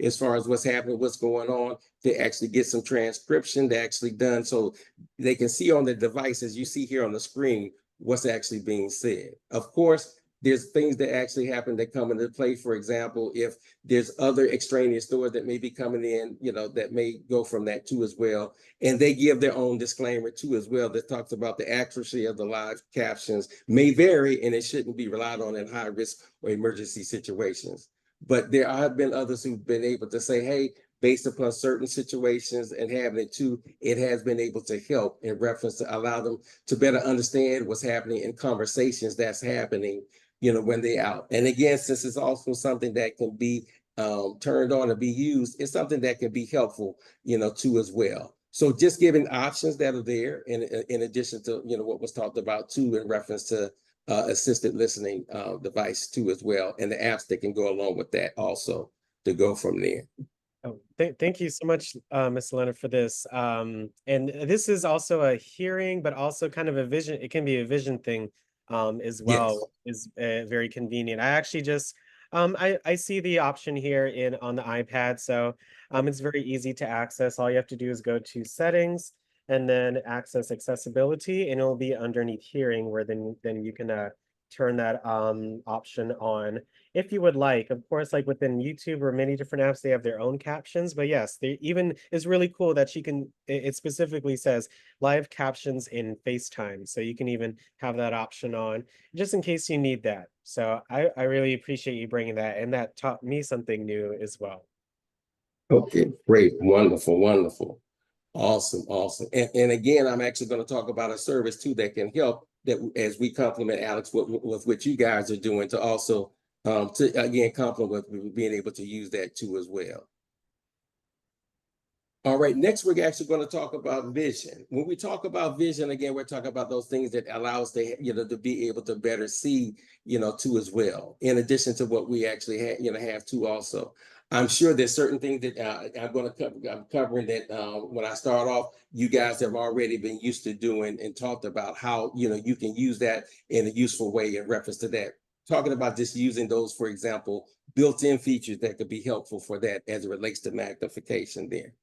as far as what's happening, what's going on, to actually get some transcription to actually done so they can see on the device, as you see here on the screen, what's actually being said. Of course, there's things that actually happen that come into play. For example, if there's other extraneous stores that may be coming in, that may go from that too as well. And they give their own disclaimer too as well that talks about the accuracy of the live captions may vary and it shouldn't be relied on in high risk or emergency situations. But there have been others who've been able to say, hey, based upon certain situations and having it too, it has been able to help in reference to allow them to better understand what's happening in conversations that's happening, when they're out. And again, since it's also something that can be turned on and be used, it's something that can be helpful, too as well. So just giving options that are there in addition to, what was talked about too in reference to assisted listening device too as well, and the apps that can go along with that also to go from there. Oh, thank you so much, Ms. Leonard, for this. And this is also a hearing, but also kind of a vision. It can be a vision thing, as Yes. well. Is very convenient. I actually just, I see the option here on the iPad, so it's very easy to access. All you have to do is go to settings and then access accessibility, and it'll be underneath hearing, where then you can turn that option on if you would like. Of course, like within YouTube or many different apps, they have their own captions. But yes, they even is really cool that you can, it specifically says live captions in FaceTime. So you can even have that option on just in case you need that. So I really appreciate you bringing that. And that taught me something new as well. Okay, great, wonderful. Awesome. And again, I'm actually going to talk about a service too that can help that as we complement Alex with what you guys are doing to also to again complement with being able to use that too as well. All right, next we're actually going to talk about vision. When we talk about vision, again, we're talking about those things that allow us to, to be able to better see, too as well. In addition to what we actually have too also. I'm sure there's certain things that I'm covering that when I start off, you guys have already been used to doing and talked about how, you can use that in a useful way in reference to that. Talking about just using those, for example, built-in features that could be helpful for that as it relates to magnification there.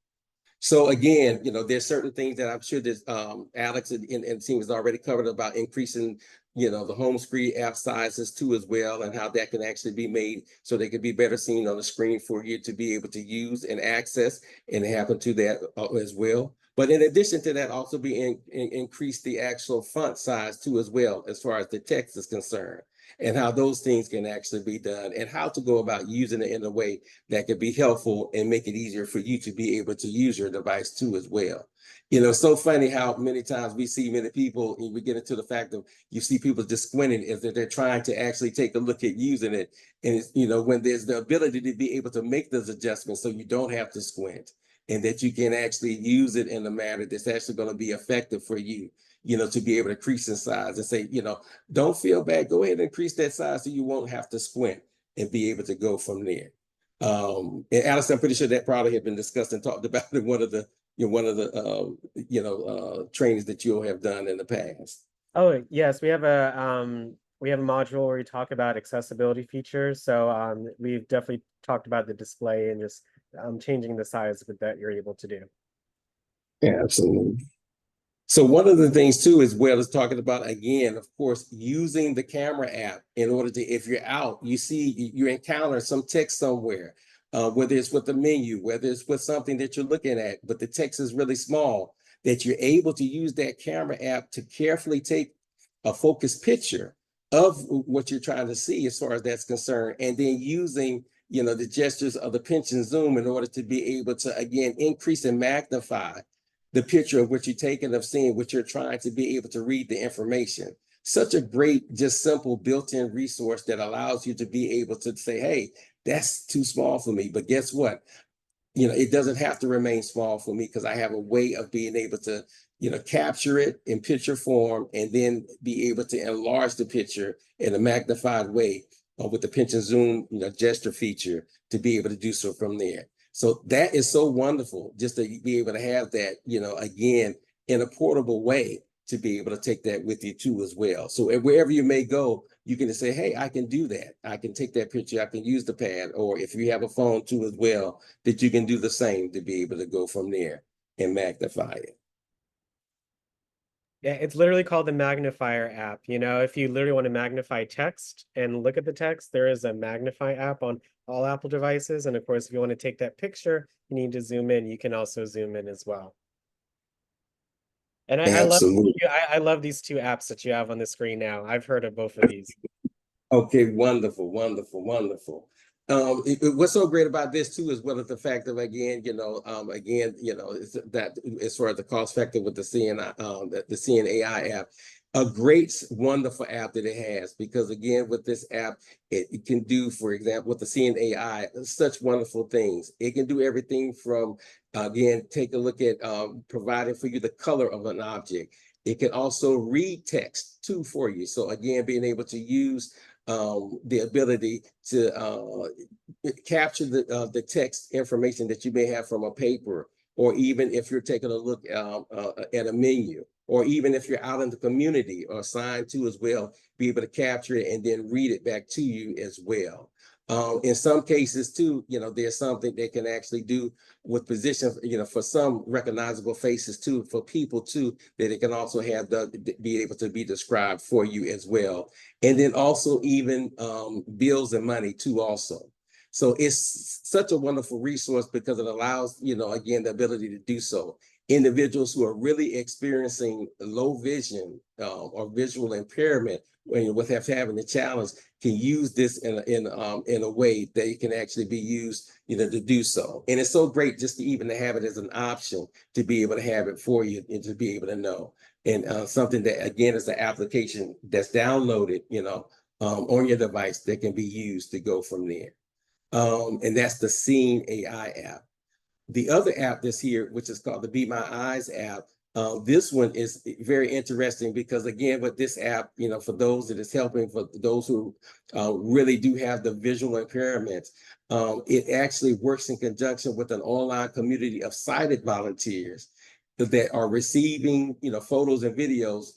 So again, there's certain things that I'm sure that Alex and team has already covered about increasing, the home screen app sizes too as well, and how that can actually be made so they can be better seen on the screen for you to be able to use and access and happen to that as well. But in addition to that, also increase the actual font size too as well, as far as the text is concerned, and how those things can actually be done, and how to go about using it in a way that could be helpful and make it easier for you to be able to use your device too as well. It's so funny how many times we see many people, and we get into the fact of you see people just squinting as they're trying to actually take a look at using it. And it's, when there's the ability to be able to make those adjustments so you don't have to squint, and that you can actually use it in a manner that's actually going to be effective for you, to be able to increase in size and say, don't feel bad, go ahead and increase that size so you won't have to squint and be able to go from there. And Alice, I'm pretty sure that probably had been discussed and talked about in one of the trainings that you'll have done in the past. Oh, yes, we have a module where we talk about accessibility features. So we've definitely talked about the display and just changing the size that you're able to do. Yeah, absolutely. So one of the things too, as well as talking about, again, of course, using the camera app in order to, if you're out, you encounter some text somewhere, whether it's with the menu, whether it's with something that you're looking at, but the text is really small, that you're able to use that camera app to carefully take a focused picture of what you're trying to see as far as that's concerned, and then using, the gestures of the pinch and zoom in order to be able to, again, increase and magnify the picture of what you're taking, of seeing what you're trying to be able to read the information. Such a great, just simple built-in resource that allows you to be able to say, hey, that's too small for me. But guess what? it doesn't have to remain small for me because I have a way of being able to, capture it in picture form and then be able to enlarge the picture in a magnified way with the pinch and zoom, gesture feature to be able to do so from there. So that is so wonderful just to be able to have that, again, in a portable way to be able to take that with you too as well. So wherever you may go, you can just say, hey, I can do that. I can take that picture. I can use the pad. Or if you have a phone too as well, that you can do the same to be able to go from there and magnify it. Yeah, it's literally called the magnifier app. If you literally want to magnify text and look at the text, there is a magnify app on all Apple devices. And of course, if you want to take that picture, you need to zoom in. You can also zoom in as well. And Absolutely. I love these two apps that you have on the screen now. I've heard of both of these. Okay, wonderful, wonderful, wonderful. What's so great about this too, as well as the fact of that as far as the cost factor with the CNI, the CNAI app, a great, wonderful app that it has, because again, with this app, it can do, for example, with the CNAI, such wonderful things. It can do everything from, again, take a look at providing for you the color of an object. It can also read text too for you. So again, being able to use the ability to capture the text information that you may have from a paper, or even if you're taking a look at a menu, or even if you're out in the community or assigned to as well, be able to capture it and then read it back to you as well. In some cases too, there's something they can actually do with position, for some recognizable faces too, for people too, that it can also have be able to be described for you as well. And then also even bills and money too also. So it's such a wonderful resource because it allows, again, the ability to do so. Individuals who are really experiencing low vision or visual impairment, with having the challenge, can use this in a way that it can actually be used, to do so. And it's so great just to even to have it as an option to be able to have it for you and to be able to know. And something that again is an application that's downloaded, on your device that can be used to go from there. And that's the Scene AI app. The other app that's here, which is called the Be My Eyes app, this one is very interesting because again, with this app, for those that is helping, for those who really do have the visual impairments, it actually works in conjunction with an online community of sighted volunteers that are receiving, photos and videos,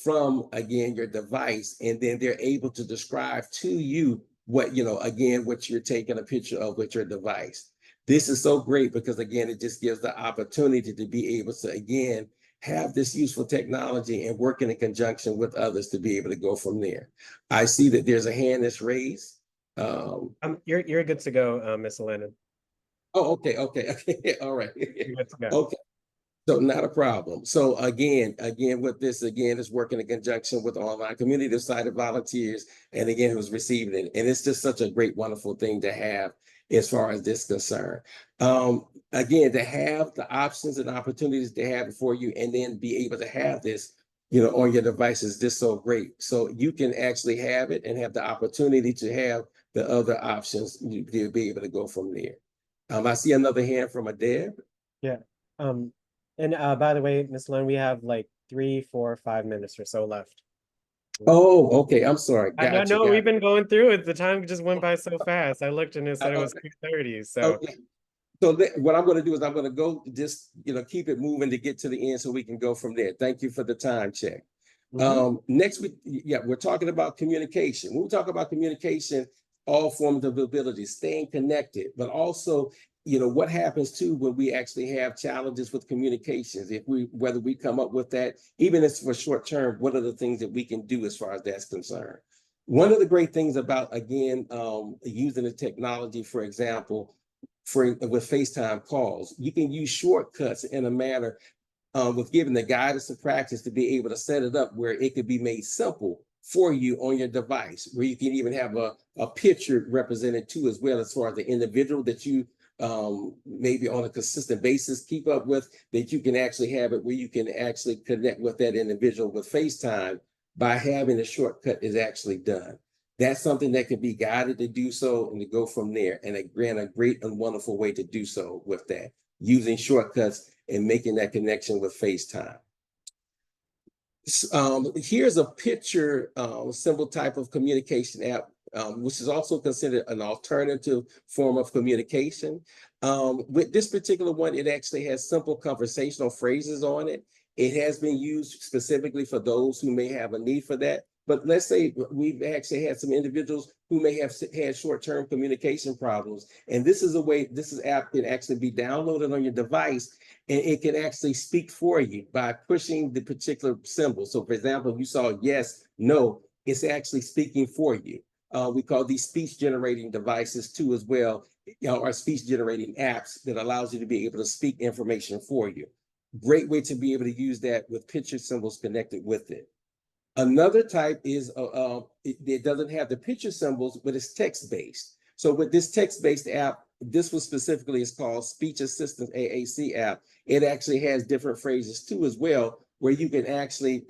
from again your device, and then they're able to describe to you what, again, what you're taking a picture of with your device. This is so great because again, it just gives the opportunity to be able to, again, have this useful technology and working in conjunction with others to be able to go from there. I see that there's a hand that's raised. You're good to go, Miss Elena. Oh, okay. All right. You're good to go. Okay. So not a problem. So again, with this, again, is working in conjunction with online community of sighted volunteers, and again, who's receiving it. And it's just such a great, wonderful thing to have as far as this concern. Again, to have the options and opportunities to have it for you, and then be able to have this, on your device is just so great. So you can actually have it and have the opportunity to have the other options to be able to go from there. I see another hand from a Deb. Yeah. And by the way, Miss Lynn, we have like 3, 4, 5 minutes or so left. Oh, okay. I'm sorry. Gotcha. No, we've been going through it. The time just went by so fast. I looked and it said it was 2:30. So Okay. So what I'm going to do is I'm going to go just, keep it moving to get to the end so we can go from there. Thank you for the time check. Next week, we're talking about communication. When we talk about communication, all forms of ability, staying connected, but also, what happens too when we actually have challenges with communications, whether we come up with that, even if it's for short term, what are the things that we can do as far as that's concerned? One of the great things about, again, using the technology, for example, with FaceTime calls, you can use shortcuts in a manner with giving the guidance and practice to be able to set it up where it could be made simple for you on your device, where you can even have a picture represented too, as well, as far as the individual that you maybe on a consistent basis keep up with, that you can actually have it where you can actually connect with that individual with FaceTime by having the shortcut is actually done. That's something that can be guided to do so and to go from there. And again, a great and wonderful way to do so with that, using shortcuts and making that connection with FaceTime. Here's a picture symbol type of communication app, which is also considered an alternative form of communication. With this particular one, it actually has simple conversational phrases on it. It has been used specifically for those who may have a need for that. But let's say we've actually had some individuals who may have had short-term communication problems. And this is a way, app can actually be downloaded on your device, and it can actually speak for you by pushing the particular symbol. So for example, if you saw yes, no, it's actually speaking for you. We call these speech generating devices too as well, or speech generating apps that allows you to be able to speak information for you. Great way to be able to use that with picture symbols connected with it. Another type is it doesn't have the picture symbols, but it's text-based. So with this text-based app, this one specifically is called Speech Assistant AAC app. It actually has different phrases too as well, where you can actually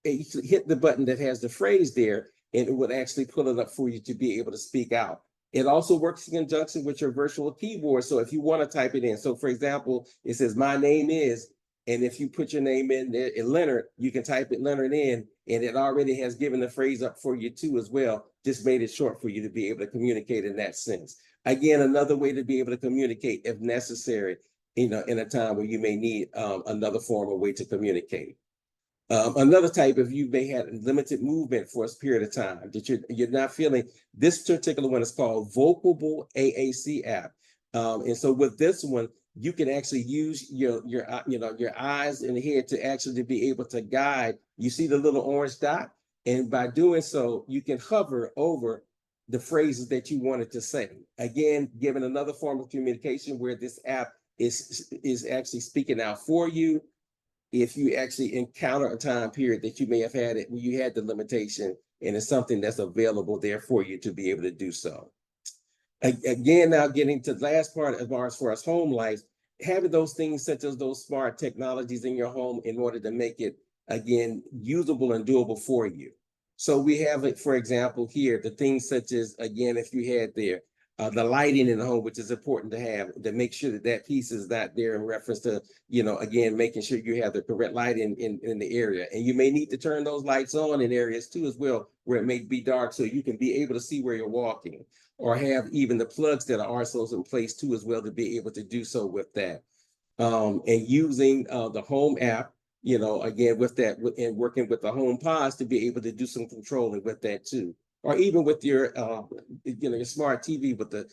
hit the button that has the phrase there, and it would actually pull it up for you to be able to speak out. It also works in conjunction with your virtual keyboard. So if you want to type it in, so for example, it says, my name is, and if you put your name in there, Leonard, you can type it Leonard in, and it already has given the phrase up for you too as well, just made it short for you to be able to communicate in that sense. Again, another way to be able to communicate if necessary, in a time where you may need another form or way to communicate. Another type, if you may have limited movement for a period of time that you're not feeling, this particular one is called Vocable AAC app. And so with this one, you can actually use your eyes and head to actually be able to guide. You see the little orange dot, and by doing so, you can hover over the phrases that you wanted to say. Again, given another form of communication where this app is actually speaking out for you. If you actually encounter a time period that you may have had it where you had the limitation, and it's something that's available there for you to be able to do so. Again, now getting to the last part as far as home life, having those things such as those smart technologies in your home in order to make it, again, usable and doable for you. So we have it, for example, here, the things such as, again, if you had there, the lighting in the home, which is important to have, to make sure that that piece is not there in reference to, again, making sure you have the correct light in the area. And you may need to turn those lights on in areas too as well, where it may be dark, so you can be able to see where you're walking, or have even the plugs that are also in place too as well to be able to do so with that. And using the home app, again, with that, and working with the home pods to be able to do some controlling with that too. Or even with your, your smart TV with the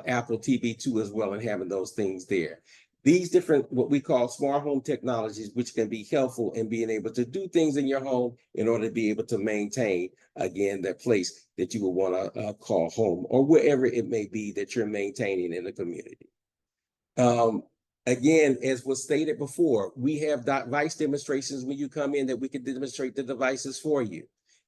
Apple TV too as well, and having those things there. These different, what we call smart home technologies, which can be helpful in being able to do things in your home in order to be able to maintain, again, that place that you would want to call home, or wherever it may be that you're maintaining in the community. Again, as was stated before, we have device demonstrations when you come in that we can demonstrate the devices for you.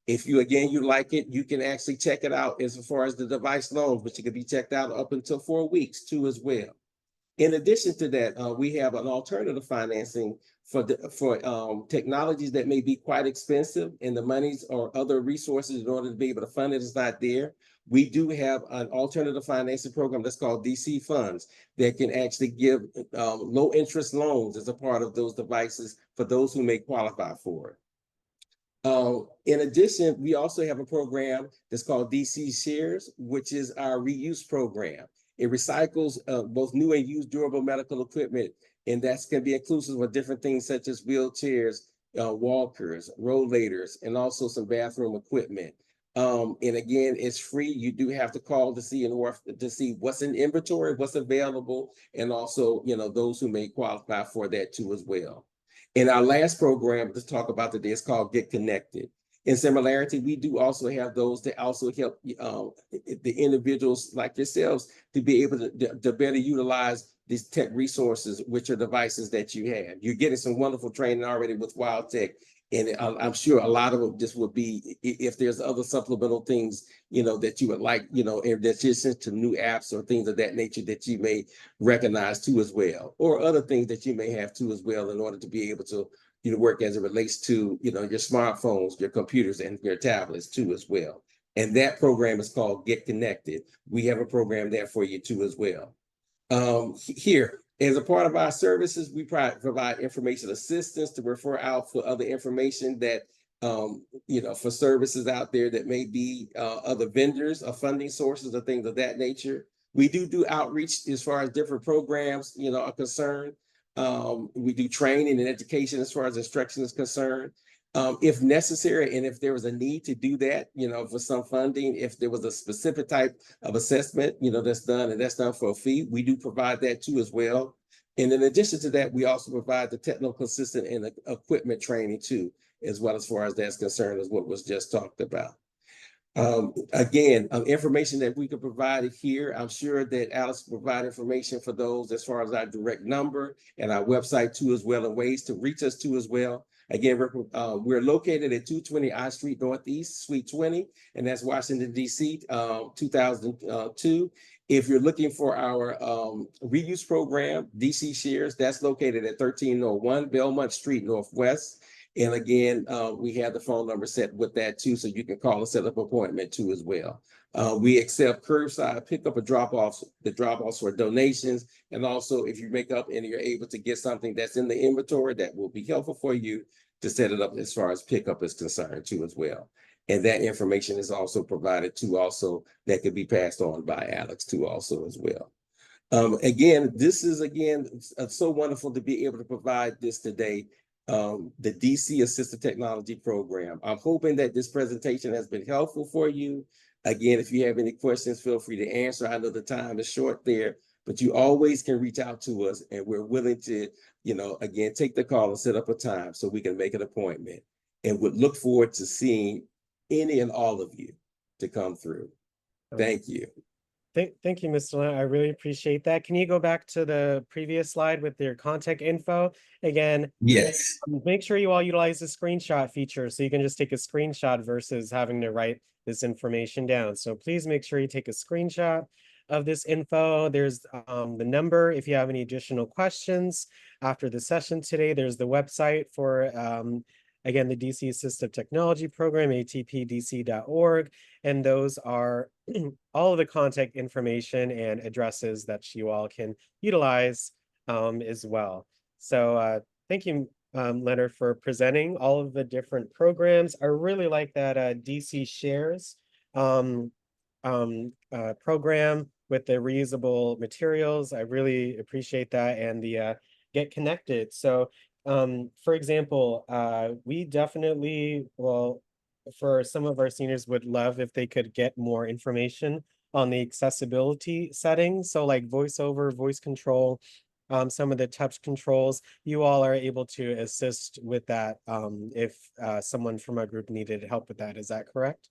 If you like it, you can actually check it out as far as the device loans, which it can be checked out up until 4 weeks too as well. In addition to that, we have an alternative financing for technologies that may be quite expensive, and the monies or other resources in order to be able to fund it is not there. We do have an alternative financing program that's called DC Funds that can actually give low interest loans as a part of those devices for those who may qualify for it. In addition, we also have a program that's called DC Shares, which is our reuse program. It recycles both new and used durable medical equipment, and that's going to be inclusive of different things such as wheelchairs, walkers, rollators, and also some bathroom equipment. And again, it's free. You do have to call to see what's in inventory, what's available, and also, those who may qualify for that too as well. In our last program to talk about today is called Get Connected. In similarity, we do also have those that also help the individuals like yourselves to be able to better utilize these tech resources with your devices that you have. You're getting some wonderful training already with Wild Tech, and I'm sure a lot of it just would be, if there's other supplemental things, that you would like, in addition to new apps or things of that nature that you may recognize too as well, or other things that you may have too as well in order to be able to work as it relates to, your smartphones, your computers, and your tablets too as well. And that program is called Get Connected. We have a program there for you too as well. Here, as a part of our services, we provide information assistance to refer out for other information that, for services out there that may be other vendors or funding sources or things of that nature. We do outreach as far as different programs, are concerned. We do training and education as far as instruction is concerned. If necessary, and if there was a need to do that, for some funding, if there was a specific type of assessment, that's done, and that's done for a fee, we do provide that too as well. And in addition to that, we also provide the technical assistance and equipment training too, as well as far as that's concerned, as what was just talked about. Again, information that we could provide here. I'm sure that Alex will provide information for those as far as our direct number and our website too as well, and ways to reach us too as well. Again, we're located at 220 I Street Northeast, Suite 20, and that's Washington, D.C., 2002. If you're looking for our reuse program, DC Shares, that's located at 1301 Belmont Street Northwest. And again, we have the phone number set with that too, so you can call and set up an appointment too as well. We accept curbside pickup or drop-offs, the drop-offs for donations. And also if you make up and you're able to get something that's in the inventory, that will be helpful for you to set it up as far as pickup is concerned too as well. And that information is also provided too also, that could be passed on by Alex too also as well. Again, this is so wonderful to be able to provide this today. The DC Assistive Technology Program. I'm hoping that this presentation has been helpful for you. Again, if you have any questions, feel free to answer. I know the time is short there, but you always can reach out to us, and we're willing to, again, take the call and set up a time so we can make an appointment, and would look forward to seeing any and all of you to come through. Thank you. Thank you, Mr. Leonard. I really appreciate that. Can you go back to the previous slide with your contact info? Again, yes. Make sure you all utilize the screenshot feature so you can just take a screenshot versus having to write this information down. So please make sure you take a screenshot of this info. There's the number if you have any additional questions after the session today. There's the website for again, the DC Assistive Technology Program, atpdc.org. And those are all of the contact information and addresses that you all can utilize as well. So thank you, Leonard, for presenting all of the different programs. I really like that DC Shares program with the reusable materials. I really appreciate that, and the Get Connected. So for example, we definitely, well, for some of our seniors would love if they could get more information on the accessibility settings. So like voiceover, voice control, some of the touch controls, you all are able to assist with that if someone from our group needed help with that. Is that correct?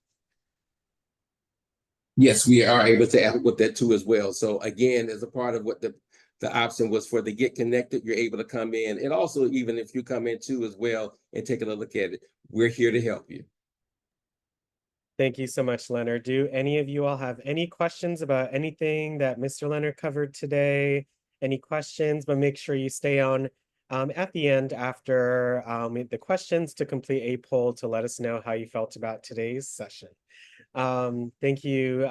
Yes, we are able to help with that too as well. So again, as a part of what the option was for the Get Connected, you're able to come in. And also, even if you come in too as well and taking a look at it, we're here to help you. Thank you so much, Leonard. Do any of you all have any questions about anything that Mr. Leonard covered today? Any questions? But make sure you stay on at the end after the questions to complete a poll to let us know how you felt about today's session. Thank you,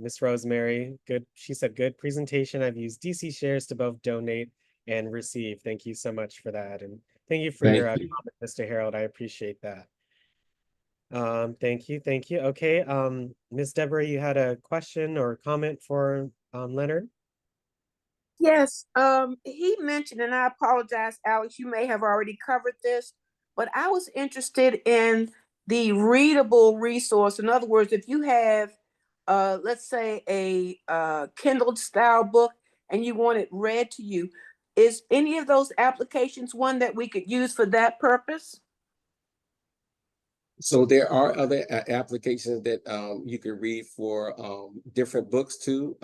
Ms. Rosemary. Good. She said, good presentation. I've used DC Shares to both donate and receive. Thank you so much for that. And thank you for your comment, Mr. Harold. I appreciate that. Thank you. Thank you. Okay. Ms. Deborah, you had a question or comment for Leonard? Yes, he mentioned, and I apologize, Alex, you may have already covered this, but I was interested in the readable resource. In other words, if you have, let's say, a Kindle style book and you want it read to you, is any of those applications one that we could use for that purpose? So there are other applications that you can read for different books too.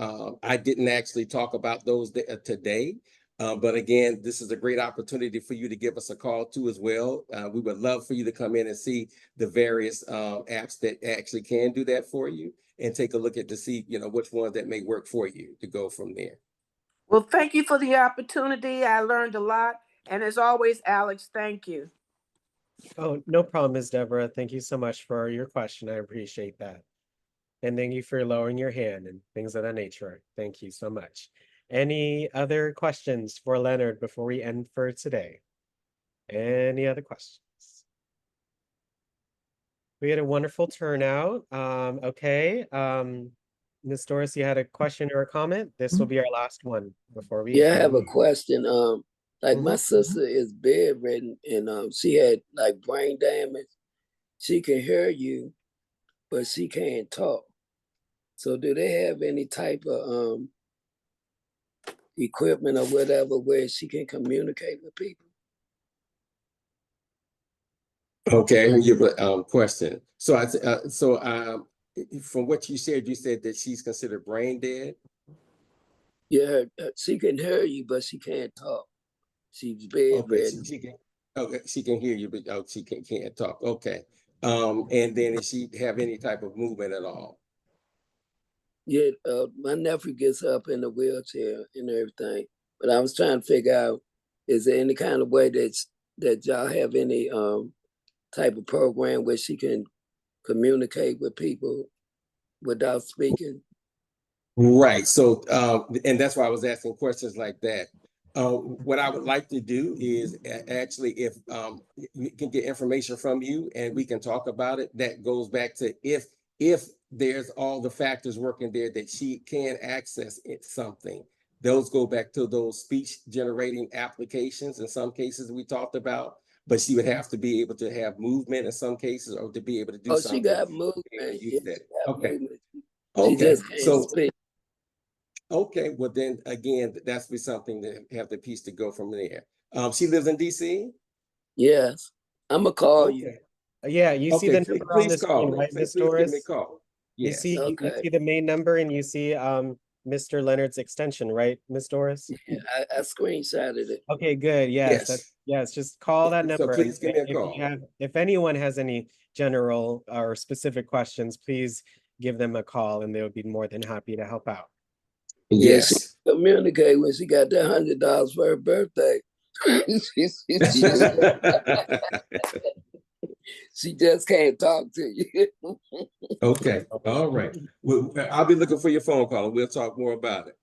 I didn't actually talk about those today, but again, this is a great opportunity for you to give us a call too as well. We would love for you to come in and see the various apps that actually can do that for you, and take a look at to see which ones that may work for you to go from there. Well, thank you for the opportunity. I learned a lot, and as always, Alex, thank you. Oh, no problem, Ms. Deborah. Thank you so much for your question. I appreciate that. And thank you for lowering your hand and things of that nature. Thank you so much. Any other questions for Leonard before we end for today? Any other questions? We had a wonderful turnout. Okay. Ms. Doris, you had a question or a comment? This will be our last one before we. Yeah, I have a question. Like my Mhm. sister is bedridden and she had like brain damage. She can hear you, but she can't talk. So do they have any type of equipment or whatever where she can communicate with people? Okay, your question. So from what you said that she's considered brain dead. Yeah, she can hear you, but she can't talk. She's Okay, bedridden. she can. Okay, she can hear you, but she can't talk. Okay. And then does she have any type of movement at all? Yeah, my nephew gets up in a wheelchair and everything, but I was trying to figure out, is there any kind of way that y'all have any type of program where she can communicate with people without speaking? Right. So, and that's why I was asking questions like that. What I would like to do is actually, if we can get information from you and we can talk about it, that goes back to if there's all the factors working there that she can access something. Those go back to those speech generating applications in some cases we talked about, but she would have to be able to have movement in some cases or to be able to do Oh, something. she got movement. Yeah, Yeah, she got okay. movement. She Okay. just can't So speak. okay, well then again, that's be something to have the piece to go from there. She lives in DC? Yes, I'm gonna call you. Okay. Yeah, you see Okay, the number on please the call screen, me. right, Miss Please give me a Doris? call. You Yes. see, you Okay. see the main number and you see Mr. Leonard's extension, right, Miss Doris? Yeah, I screenshotted it. Okay, good. Yes, Yes. yes. Just call that So number. please give me a If you call. have, if anyone has any general or specific questions, please give them a call, and they would be more than happy to help out. Yeah, she Yes. communicate when she got that $100 for her birthday. She just can't talk to you. Okay. All right. Well, I'll be looking for your phone call and we'll talk more about it.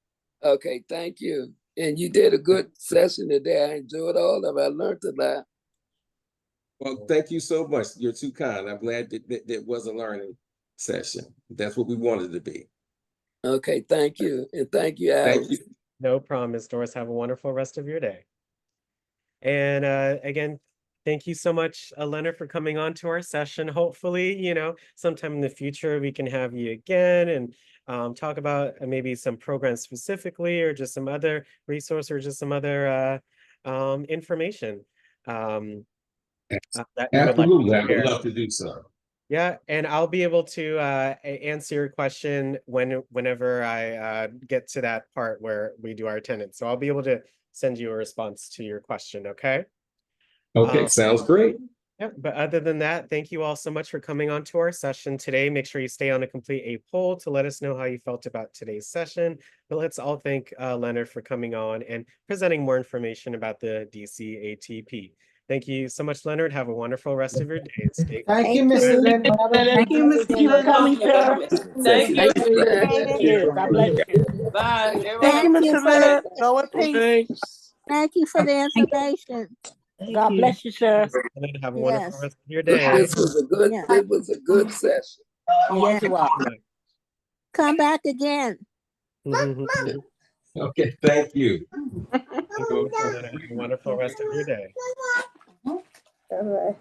Okay, thank you. And you did a good session today. I enjoyed all of it. I learned a lot. Well, thank you so much. You're too kind. I'm glad that was a learning session. That's what we wanted to be. Okay, thank you. And thank you, Thank Alex. you. No problem, Miss Doris. Have a wonderful rest of your day. And again, thank you so much, Leonard, for coming on to our session. Hopefully, sometime in the future we can have you again and talk about maybe some programs specifically or just some other resource or just some other information that you would like to Absolutely. I would share. love to do so. Yeah, and I'll be able to answer your question whenever I get to that part where we do our attendance. So I'll be able to send you a response to your question, okay? Okay, sounds great. Yeah, but other than that, thank you all so much for coming on to our session today. Make sure you stay on to complete a poll to let us know how you felt about today's session. But let's all thank Leonard for coming on and presenting more information about the DCATP. Thank you so much, Leonard. Have a wonderful rest of your day. Stay Thank you, Mr. Leonard. Thank you, Mr. Keep Leonard. coming, sir. Thank you. Thank you. Appreciate it. God bless you. Bye. Thank you, Thank you Mr. for Leonard. the, Go in peace. Thanks. thank you for the information. God bless you, sir. Leonard, have a wonderful Yes. rest of your day. This was a good, Yeah. it was a good session. Yes. Yeah. Come back again. Okay, thank you. Thank you, Leonard. Have a wonderful rest of your day. All right.